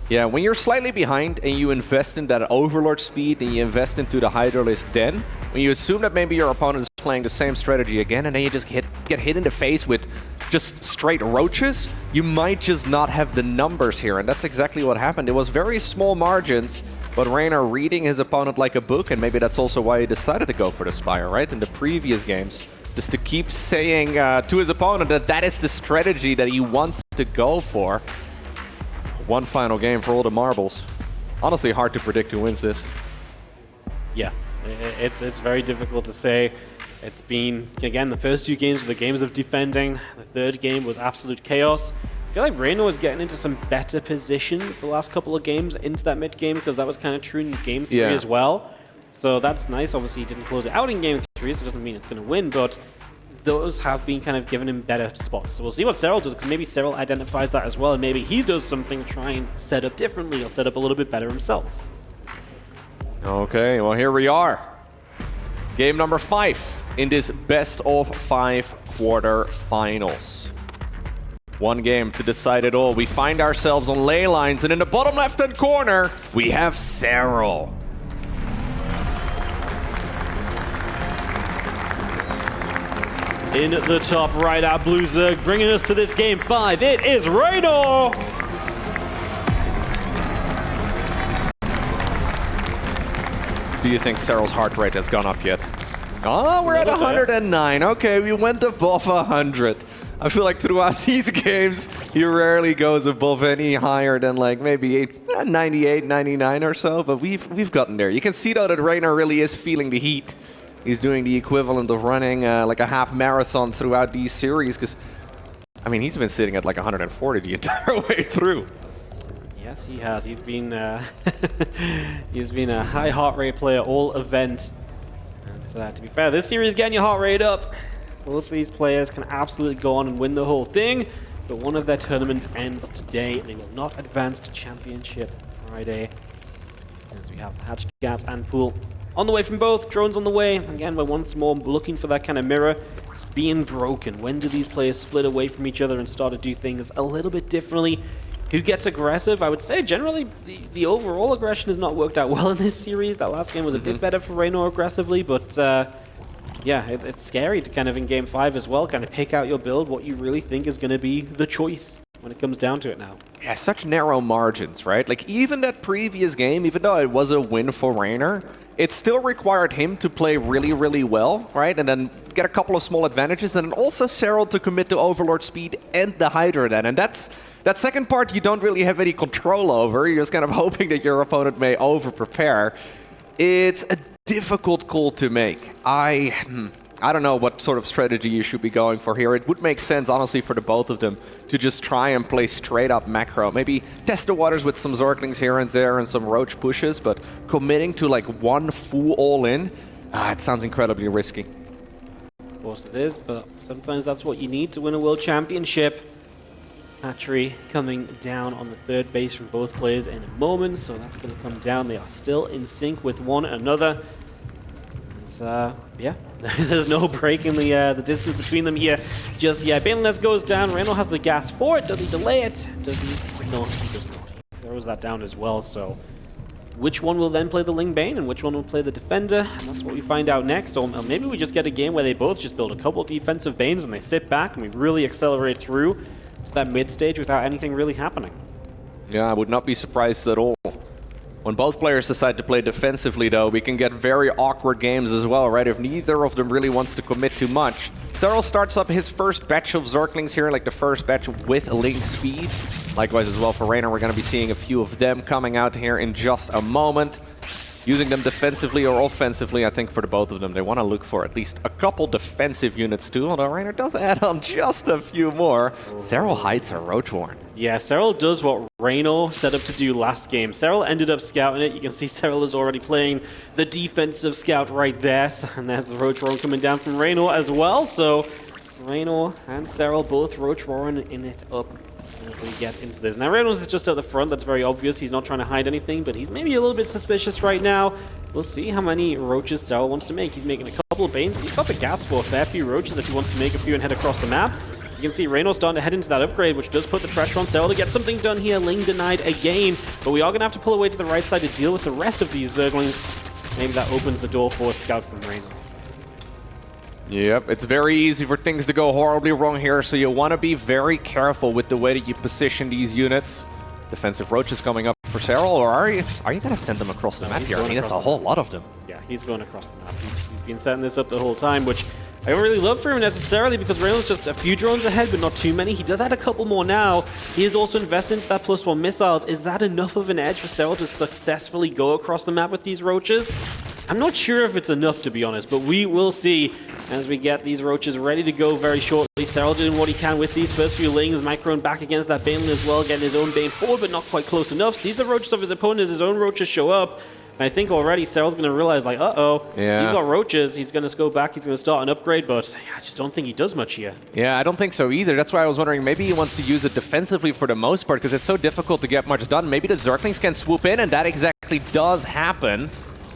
Speaker 1: Yeah, when you're slightly behind and you invest in that Overlord speed and you invest into the Hydralisk Den, when you assume that maybe your opponent is playing the same strategy again and then you just get hit in the face with just straight roaches, you might just not have the numbers here, and that's exactly what happened. It was very small margins, but Reynor reading his opponent like a book, and maybe that's also why he decided to go for the Spire, right? In the previous games, just to keep saying to his opponent that that is the strategy that he wants to go for. One final game for all the marbles. Honestly, hard to predict who wins this.
Speaker 2: Yeah, it's very difficult to say. It's been, again, the first two games were the games of defending. The third game was absolute chaos. I feel like Reynor was getting into some better positions the last couple of games into that mid game, because that was kind of true in game 3 as well. So that's nice. Obviously, he didn't close it out in game 3, so it doesn't mean it's going to win, but those have been kind of giving him better spots. So we'll see what Serral does, because maybe Serral identifies that as well, and maybe he does something to try and set up differently or set up a little bit better himself.
Speaker 1: Okay, well, here we are. Game number 5 in this best-of-5 quarterfinals. One game to decide it all. We find ourselves on ley lines, and in the bottom left-hand corner, we have Serral.
Speaker 2: In the top right, our Blue Zerg bringing us to this game 5. It is Reynor!
Speaker 1: Do you think Serral's heart rate has gone up yet? Oh, we're at 109. Okay, we went above 100. I feel like throughout these games, he rarely goes above any higher than like maybe 98, 99 or so, but we've gotten there. You can see though that Reynor really is feeling the heat. He's doing the equivalent of running like a half marathon throughout these series, because, I mean, he's been sitting at like 140 the entire way through.
Speaker 2: Yes, he has. He's been a high heart rate player all event. To be fair, this series is getting your heart rate up. Both of these players can absolutely go on and win the whole thing, but one of their tournaments ends today. They will not advance to Championship Friday. As we have the Hatch, Gas, and Pool on the way from both. Drones on the way. Again, we're once more looking for that kind of mirror being broken. When do these players split away from each other and start to do things a little bit differently? Who gets aggressive? I would say generally the overall aggression has not worked out well in this series. That last game was a bit better for Reynor aggressively, but yeah, it's scary to kind of in Game 5 as well, kind of pick out your build, what you really think is going to be the choice when it comes down to it now.
Speaker 1: Yeah, such narrow margins, right? Like, even that previous game, even though it was a win for Reynor, it still required him to play really, really well, right? And then get a couple of small advantages, and then also Serral to commit to Overlord speed and the Hydra then. And that second part you don't really have any control over. You're just kind of hoping that your opponent may over-prepare. It's a difficult call to make. I don't know what sort of strategy you should be going for here. It would make sense, honestly, for the both of them to just try and play straight up macro. Maybe test the waters with some Zerglings here and there and some Roach pushes, but committing to like one full all-in, it sounds incredibly risky.
Speaker 2: Of course it is, but sometimes that's what you need to win a World Championship. Hatchery coming down on the third base from both players in a moment, so that's going to come down. They are still in sync with one another. Yeah, there's no break in the distance between them here just yet. Baneliness goes down. Reynor has the gas for it. Does he delay it? Does he? No, he does not. He throws that down as well. So which one will then play the ling-bane and which one will play the defender? And that's what we find out next. Or maybe we just get a game where they both just build a couple defensive banes and they sit back and we really accelerate through to that mid stage without anything really happening.
Speaker 1: Yeah, I would not be surprised at all. When both players decide to play defensively, though, we can get very awkward games as well, right? If neither of them really wants to commit too much. Serral starts up his first batch of Zerglings here, like the first batch with Ling speed. Likewise as well for Reynor, we're going to be seeing a few of them coming out here in just a moment. Using them defensively or offensively, I think for the both of them, they want to look for at least a couple defensive units too, although Reynor does add on just a few more. Serral hides a Roach Warren.
Speaker 2: Yeah, Serral does what Reynor set up to do last game. Serral ended up scouting it. You can see Serral is already playing the defensive scout right there. And there's the Roach Warren coming down from Reynor as well. So Reynor and Serral both Roach Warren in it up as we get into this. Now Reynolds is just at the front. That's very obvious. He's not trying to hide anything, but he's maybe a little bit suspicious right now. We'll see how many Roaches Serral wants to make. He's making a couple of Banes. He's got the gas for a fair few Roaches if he wants to make a few and head across the map. You can see Reynor starting to head into that upgrade, which does put the pressure on Serral to get something done here. Ling denied again, but we are going to have to pull away to the right side to deal with the rest of these Zerglings. Maybe that opens the door for a scout from Reynor.
Speaker 1: Yep, it's very easy for things to go horribly wrong here, so you want to be very careful with the way that you position these units. Defensive Roaches coming up for Serral, or are you going to send them across the map here? I mean, it's a whole lot of them.
Speaker 2: Yeah, he's going across the map. He's been setting this up the whole time, which I don't really love for him necessarily because Reynolds just a few drones ahead, but not too many. He does add a couple more now. He is also invested into that +1 missiles. Is that enough of an edge for Serral to successfully go across the map with these Roaches? I'm not sure if it's enough, to be honest, but we will see as we get these Roaches ready to go very shortly. Serral doing what he can with these first few Lings. Micron back against that Baneling as well, getting his own Bane forward, but not quite close enough. Sees the Roaches of his opponent as his own Roaches show up. And I think already Serral's going to realize, like, uh-oh,
Speaker 1: yeah,
Speaker 2: he's got Roaches. He's going to go back. He's going to start an upgrade, but I just don't think he does much here.
Speaker 1: Yeah, I don't think so either. That's why I was wondering, maybe he wants to use it defensively for the most part, because it's so difficult to get much done. Maybe the Zerglings can swoop in, and that exactly does happen.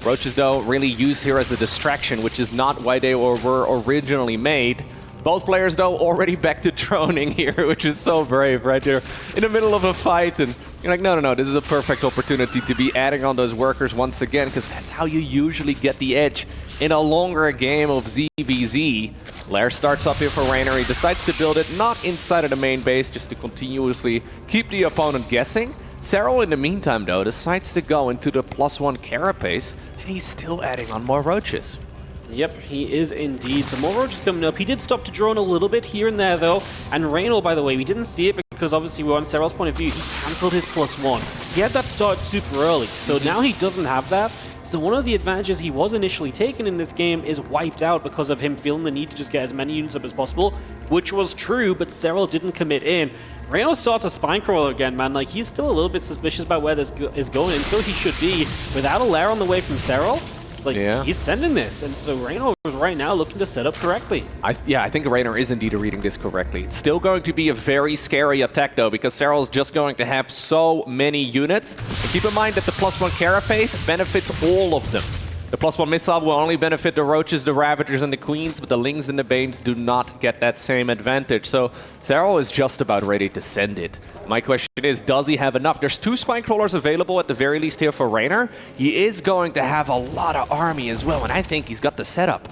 Speaker 1: Roaches, though, really used here as a distraction, which is not why they were originally made. Both players, though, already back to droning here, which is so brave right here in the middle of a fight. And you're like, no, this is a perfect opportunity to be adding on those workers once again, because that's how you usually get the edge in a longer game of ZVZ. Lair starts up here for Reynor. He decides to build it not inside of the main base, just to continuously keep the opponent guessing. Serral, in the meantime, though, decides to go into the +1 carapace, and he's still adding on more Roaches.
Speaker 2: Yep, he is indeed. Some more Roaches coming up. He did stop to drone a little bit here and there, though. And Reynor, by the way, we didn't see it because obviously we're on Serral's point of view. He cancelled his +1. He had that start super early, so now he doesn't have that. So one of the advantages he was initially taken in this game is wiped out because of him feeling the need to just get as many units up as possible, which was true, but Serral didn't commit in. Reynor starts a spine crawler again, man. Like, he's still a little bit suspicious about where this is going, and so he should be. Without a lair on the way from Serral, Like, he's sending this, and so Reynor is right now looking to set up correctly.
Speaker 1: I think Reynor is indeed reading this correctly. It's still going to be a very scary attack, though, because Serral's just going to have so many units. And keep in mind that the +1 carapace benefits all of them. The +1 missile will only benefit the Roaches, the Ravagers, and the Queens, but the Lings and the Banes do not get that same advantage. So Serral is just about ready to send it. My question is, does he have enough? There's 2 Spinecrawlers available at the very least here for Reynor. He is going to have a lot of army as well, and I think he's got the setup.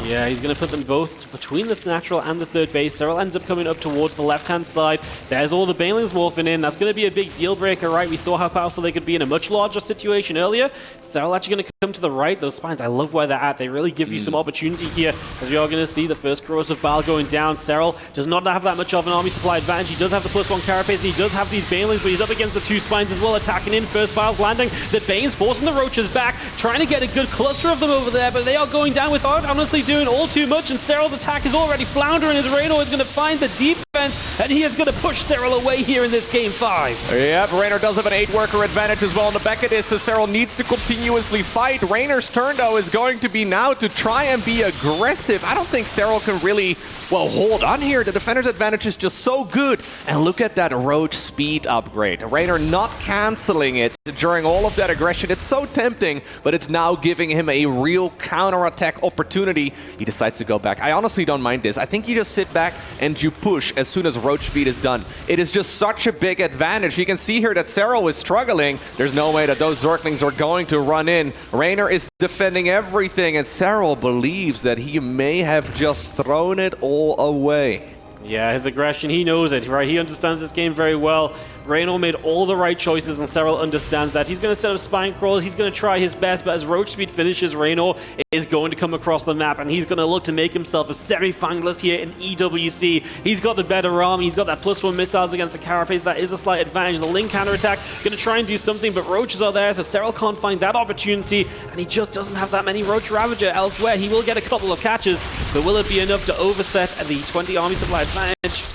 Speaker 2: Yeah, he's going to put them both between the natural and the third base. Serral ends up coming up towards the left-hand side. There's all the Banelings morphing in. That's going to be a big deal breaker, right? We saw how powerful they could be in a much larger situation earlier. Serral actually going to come to the right. Those spines, I love where they're at. They really give you some opportunity here, as we are going to see the first Corrosive Bile going down. Serral does not have that much of an army supply advantage. He does have the +1 carapace. He does have these Banelings, but he's up against the 2 spines as well, attacking in. First Bile's landing. The Banes forcing the Roaches back, trying to get a good cluster of them over there, but they are going down without honestly doing all too much, and Serral's attack is already floundering as Reynor is going to find the defense, and he is going to push Serral away here in this game 5.
Speaker 1: Yep, Reynor does have an 8-worker advantage as well in the back of this, so Serral needs to continuously fight. Reynor's turn, though, is going to be now to try and be aggressive. I don't think Serral can really, well, hold on here. The defender's advantage is just so good. And look at that Roach speed upgrade. Reynor not canceling it during all of that aggression. It's so tempting, but it's now giving him a real counterattack opportunity. He decides to go back. I honestly don't mind this. I think you just sit back and you push as soon as Roach speed is done. It is just such a big advantage. You can see here that Serral is struggling. There's no way that those Zerglings are going to run in. Reynor is defending everything, and Serral believes that he may have just thrown it all away.
Speaker 2: Yeah, his aggression, he knows it, right? He understands this game very well. Reynor made all the right choices, and Serral understands that. He's going to set up spine crawlers. He's going to try his best, but as Roach speed finishes, Reynor is going to come across the map, and he's going to look to make himself a semi-finalist here in EWC. He's got the better arm. He's got that +1 missiles against the carapace. That is a slight advantage. The Ling counterattack going to try and do something, but Roaches are there, so Serral can't find that opportunity, and he just doesn't have that many Roach Ravager elsewhere. He will get a couple of catches, but will it be enough to overset the 20 army supply advantage?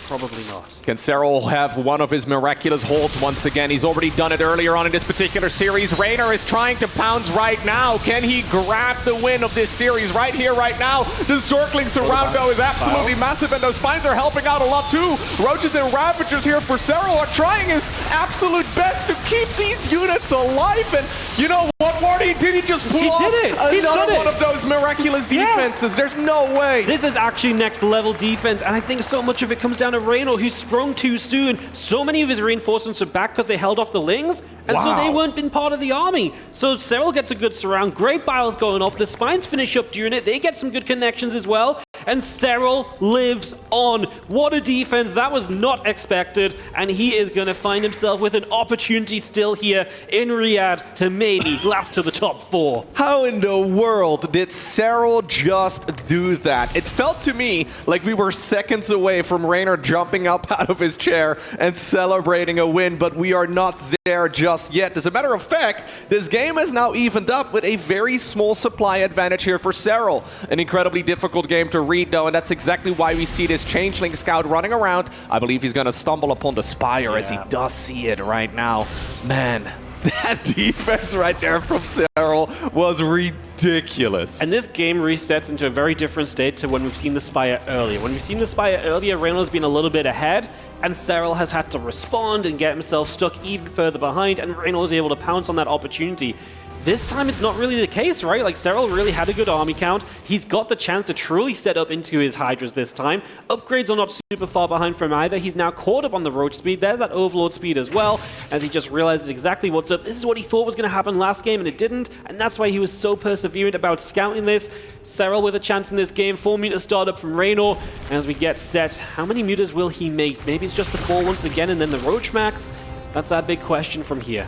Speaker 2: Probably not.
Speaker 1: Can Serral have one of his miraculous holds once again? He's already done it earlier on in this particular series. Reynor is trying to pounce right now. Can he grab the win of this series right here, right now? The Zergling surround, though, is absolutely massive, and those spines are helping out a lot, too. Roaches and Ravagers here for Serral are trying his absolute best to keep these units alive, and you know what, Wardy? Did he just pull off another one of those miraculous defenses? There's no way.
Speaker 2: This is actually next level defense, and I think so much of it comes down to Reynor, who sprung too soon. So many of his reinforcements are back because they held off the Lings, and so they weren't been part of the army. So Serral gets a good surround. Great Biles going off. The spines finish up during it. They get some good connections as well, and Serral lives on. What a defense. That was not expected, and he is going to find himself with an opportunity still here in Riyadh to maybe last to the top 4.
Speaker 1: How in the world did Serral just do that? It felt to me like we were seconds away from Reynor jumping up out of his chair and celebrating a win, but we are not there just yet. As a matter of fact, this game is now evened up with a very small supply advantage here for Serral. An incredibly difficult game to read, though, and that's exactly why we see this Changeling Scout running around. I believe he's going to stumble upon the Spire as he does see it right now. Man, that defense right there from Serral was ridiculous.
Speaker 2: And this game resets into a very different state to when we've seen the Spire earlier. When we've seen the Spire earlier, Reynor's been a little bit ahead, and Serral has had to respond and get himself stuck even further behind, and Reynor's able to pounce on that opportunity. This time it's not really the case, right? Like, Serral really had a good army count. He's got the chance to truly set up into his Hydras this time. Upgrades are not super far behind from either. He's now caught up on the Roach speed. There's that Overlord speed as well, as he just realizes exactly what's up. This is what he thought was going to happen last game, and it didn't, and that's why he was so perseverant about scouting this. Serral with a chance in this game. 4 meter startup from Reynor. As we get set, how many meters will he make? Maybe it's just the 4 once again, and then the Roach max? That's our big question from here.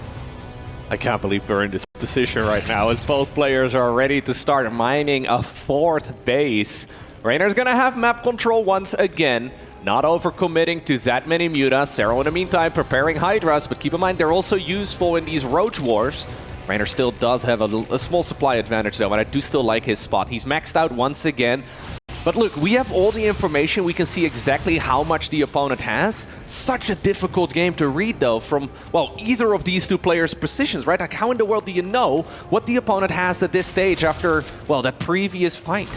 Speaker 1: I can't believe we're in this position right now as both players are ready to start mining a 4th base. Reynor's gonna have map control once again, not overcommitting to that many mutas. Serral in the meantime preparing Hydras, but keep in mind they're also useful in these Roach wars. Reynor still does have a small supply advantage though, but I do still like his spot. He's maxed out once again. But look, we have all the information. We can see exactly how much the opponent has. Such a difficult game to read, though, from, well, either of these two players' positions, right? Like, how in the world do you know what the opponent has at this stage after, well, that previous fight?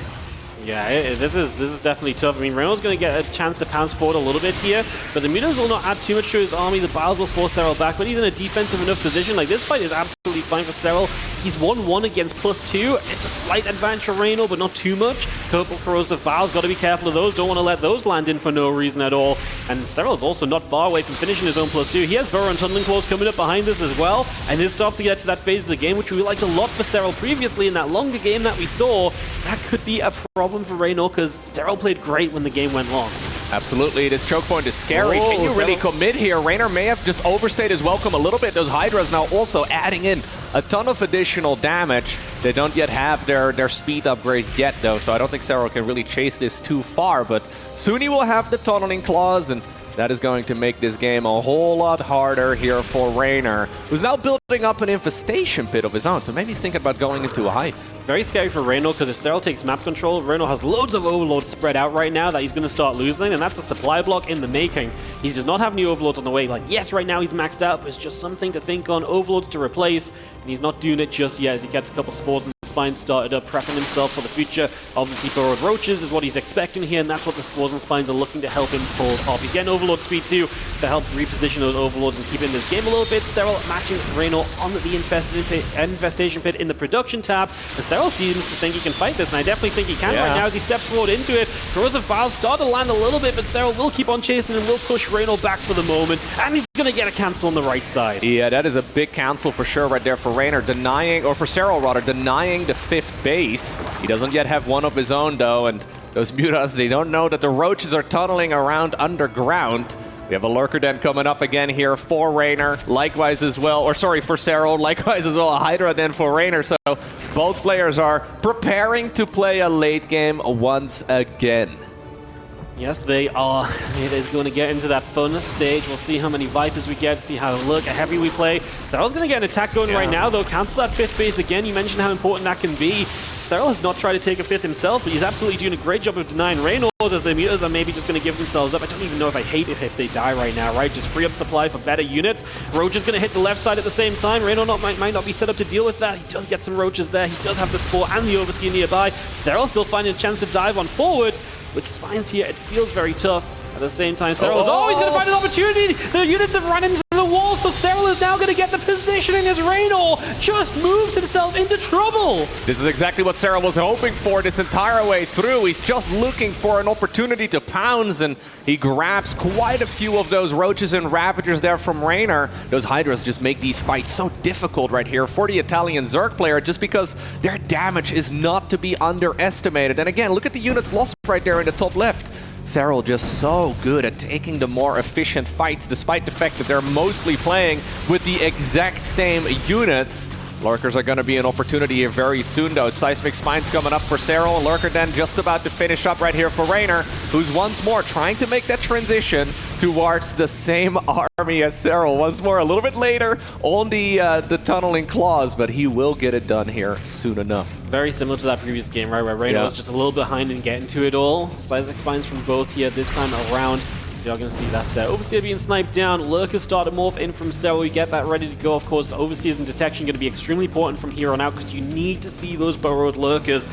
Speaker 2: Yeah, this is definitely tough. I mean, Reynor's going to get a chance to pounce forward a little bit here, but the mutas will not add too much to his army. The Biles will force Serral back, but he's in a defensive enough position. Like, this fight is absolutely fine for Serral. He's 1-1 against +2. It's a slight advantage for Reynor, but not too much. Couple corrosive Biles, got to be careful of those. Don't want to let those land in for no reason at all. And Serral's also not far away from finishing his own +2. He has Burrow and Tunneling Claws coming up behind this as well, and this starts to get to that phase of the game, which we liked a lot for Serral previously in that longer game that we saw. That could be a problem for Reynor, because Serral played great when the game went long.
Speaker 1: Absolutely, this choke point is scary.
Speaker 2: Oh,
Speaker 1: Can you really
Speaker 2: Serral
Speaker 1: commit here? Reynor may have just overstayed his welcome a little bit. Those Hydras now also adding in a ton of additional damage. They don't yet have their speed upgrade yet, though, so I don't think Serral can really chase this too far, but soon he will have the Tunneling Claws, and that is going to make this game a whole lot harder here for Reynor, who's now building up an infestation pit of his own, so maybe he's thinking about going into a hive.
Speaker 2: Very scary for Reynor, because if Serral takes map control, Reynor has loads of overlords spread out right now that he's going to start losing, and that's a supply block in the making. He does not have any overlords on the way. Like, yes, right now he's maxed out, but it's just something to think on. Overlords to replace, and he's not doing it just yet as he gets a couple spores and spines started up, prepping himself for the future. Obviously, Burrowed Roaches is what he's expecting here, and that's what the spores and spines are looking to help him pull off. He's getting overlord speed too to help reposition those overlords and keep in this game a little bit. Serral matching Reynor on the infestation pit in the production tab, and Serral seems to think he can fight this, and I definitely think he can right now as he steps forward into it. Corrosive Biles start to land a little bit, but Serral will keep on chasing and will push Reynor back for the moment, and he's going to get a cancel on the right side.
Speaker 1: Yeah, that is a big cancel for sure right there for Reynor, denying, or for Serral rather, denying the 5th base. He doesn't yet have one of his own, though, and those mutas, they don't know that the roaches are tunneling around underground. We have a Lurker Den coming up again here for Reynor, likewise as well, or sorry, for Serral, likewise as well, a Hydra Den for Reynor. So both players are preparing to play a late game once again.
Speaker 2: Yes, they are. It is going to get into that fun stage. We'll see how many Vipers we get, see how heavy we play. Serral's going to get an attack going right now, though. Cancel that 5th base again. You mentioned how important that can be. Serral has not tried to take a 5th himself, but he's absolutely doing a great job of denying Reynor, as the mutas are maybe just going to give themselves up. I don't even know if I hate it if they die right now, right? Just free up supply for better units. Roach is going to hit the left side at the same time. Reynor might not be set up to deal with that. He does get some roaches there. He does have the Spore and the Overseer nearby. Serral still finding a chance to dive on forward. With spines here, it feels very tough. At the same time, Serral is always going to find an opportunity. The units have run into the wall, so Serral is now going to get the positioning as Reynor just moves himself into trouble.
Speaker 1: This is exactly what Serral was hoping for this entire way through. He's just looking for an opportunity to pounce, and he grabs quite a few of those roaches and ravagers there from Reynor. Those Hydras just make these fights so difficult right here for the Italian Zerg player, just because their damage is not to be underestimated. And again, look at the units lost right there in the top left. Serral just so good at taking the more efficient fights, despite the fact that they're mostly playing with the exact same units. Lurkers are going to be an opportunity here very soon, though. Seismic Spines coming up for Serral. Lurker Den just about to finish up right here for Reynor, who's once more trying to make that transition towards the same army as Serral. Once more, a little bit later on the Tunneling Claws, but he will get it done here soon enough.
Speaker 2: Very similar to that previous game, right, where Reynor was just a little behind in getting to it all. Seismic Spines from both here this time around. So you're going to see that Overseer being sniped down. Lurkers start to morph in from Serral. We get that ready to go. Of course, Overseers and detection going to be extremely important from here on out, because you need to see those burrowed Lurkers.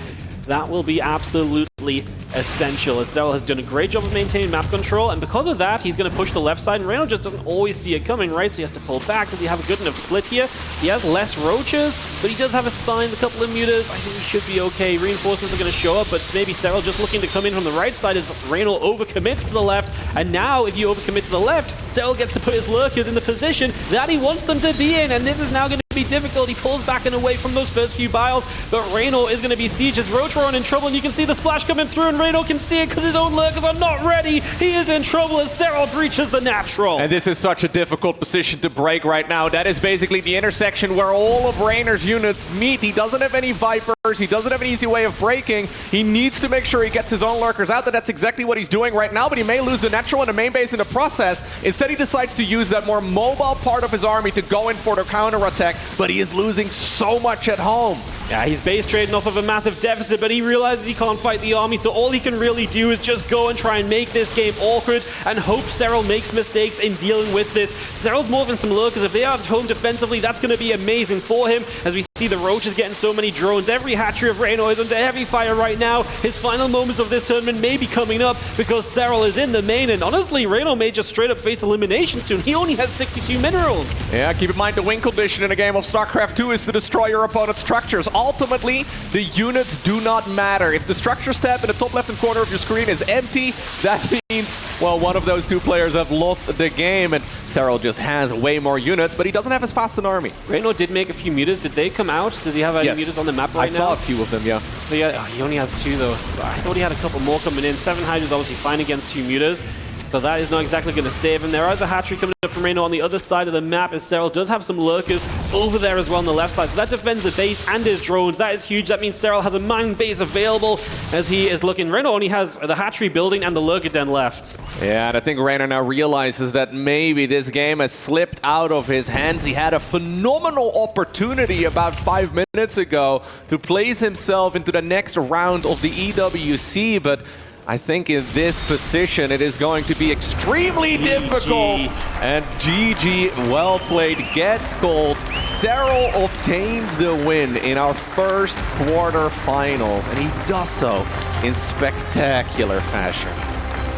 Speaker 2: That will be absolutely essential, as Serral has done a great job of maintaining map control, and because of that, he's going to push the left side, and Reynor just doesn't always see it coming, right? So he has to pull back. Does he have a good enough split here? He has less roaches, but he does have a spine, a couple of mutas. I think he should be okay. Reinforcements are going to show up, but it's maybe Serral just looking to come in from the right side as Reynor overcommits to the left, and now if you overcommit to the left, Serral gets to put his Lurkers in the position that he wants them to be in, and this is now going to be difficult. He pulls back and away from those first few Biles, but Reynor is going to be sieged as Roach are in trouble, and you can see the splash coming through, and Reynor can see it because his own Lurkers are not ready. He is in trouble as Serral breaches the natural.
Speaker 1: And this is such a difficult position to break right now. That is basically the intersection where all of Reynor's units meet. He doesn't have any Vipers. He doesn't have an easy way of breaking. He needs to make sure he gets his own Lurkers out. That's exactly what he's doing right now, but he may lose the natural and the main base in the process. Instead, he decides to use that more mobile part of his army to go in for the counter attack. but he is losing so much at home.
Speaker 2: Yeah, he's base trading off of a massive deficit, but he realizes he can't fight the army, so all he can really do is just go and try and make this game awkward and hope Serral makes mistakes in dealing with this. Serral's moving some lurkers. If they are at home defensively, that's going to be amazing for him, as we see the Roaches getting so many drones. Every hatchery of Reynor is under heavy fire right now. His final moments of this tournament may be coming up because Serral is in the main, and honestly, Reynor may just straight up face elimination soon. He only has 62 minerals.
Speaker 1: Yeah, keep in mind the win condition in a game of StarCraft 2 is to destroy your opponent's structures. Ultimately, the units do not matter. If the structure tab in the top left-hand corner of your screen is empty, that means, well, one of those two players have lost the game, and Serral just has way more units, but he doesn't have as fast an army.
Speaker 2: Reynor did make a few mutas. Did they come out? Does he have any mutas on the map right now?
Speaker 1: I saw a few of them, yeah.
Speaker 2: So yeah, he only has 2 though. So I thought he had a couple more coming in. 7 Hydras obviously fine against 2 mutas. So that is not exactly going to save him. There is a hatchery coming up from Reynor on the other side of the map, as Serral does have some lurkers over there as well on the left side. So that defends the base and his drones. That is huge. That means Serral has a mine base available as he is looking. Reynor only has the hatchery building and the lurker den left.
Speaker 1: Yeah, and I think Reynor now realizes that maybe this game has slipped out of his hands. He had a phenomenal opportunity about 5 minutes ago to place himself into the next round of the EWC, but I think in this position it is going to be extremely difficult. And GG, well played, gets gold. Serral obtains the win in our first quarterfinals, and he does so in spectacular fashion.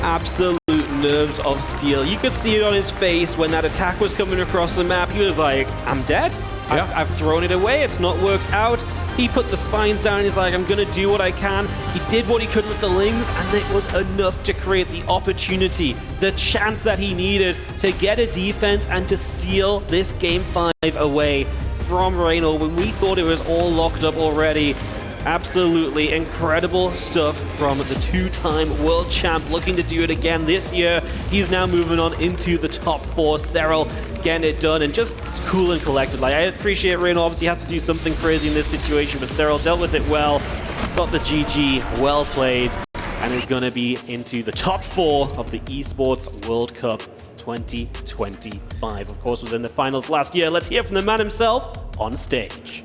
Speaker 2: Absolute nerves of steel. You could see it on his face when that attack was coming across the map. He was like, I'm dead.
Speaker 1: Yeah.
Speaker 2: I've thrown it away. It's not worked out. He put the spines down. He's like, I'm going to do what I can. He did what he could with the lings, and it was enough to create the opportunity, the chance that he needed to get a defense and to steal this Game 5 away from Reynor when we thought it was all locked up already. Absolutely incredible stuff from the 2-time world champ, looking to do it again this year. He's now moving on into the top 4. Serral getting it done and just cool and collected. Like, I appreciate Reynor obviously has to do something crazy in this situation, but Serral dealt with it well, got the GG, well played, and is going to be into the top 4 of the Esports World Cup 2025. Of course, was in the finals last year. Let's hear from the man himself on stage.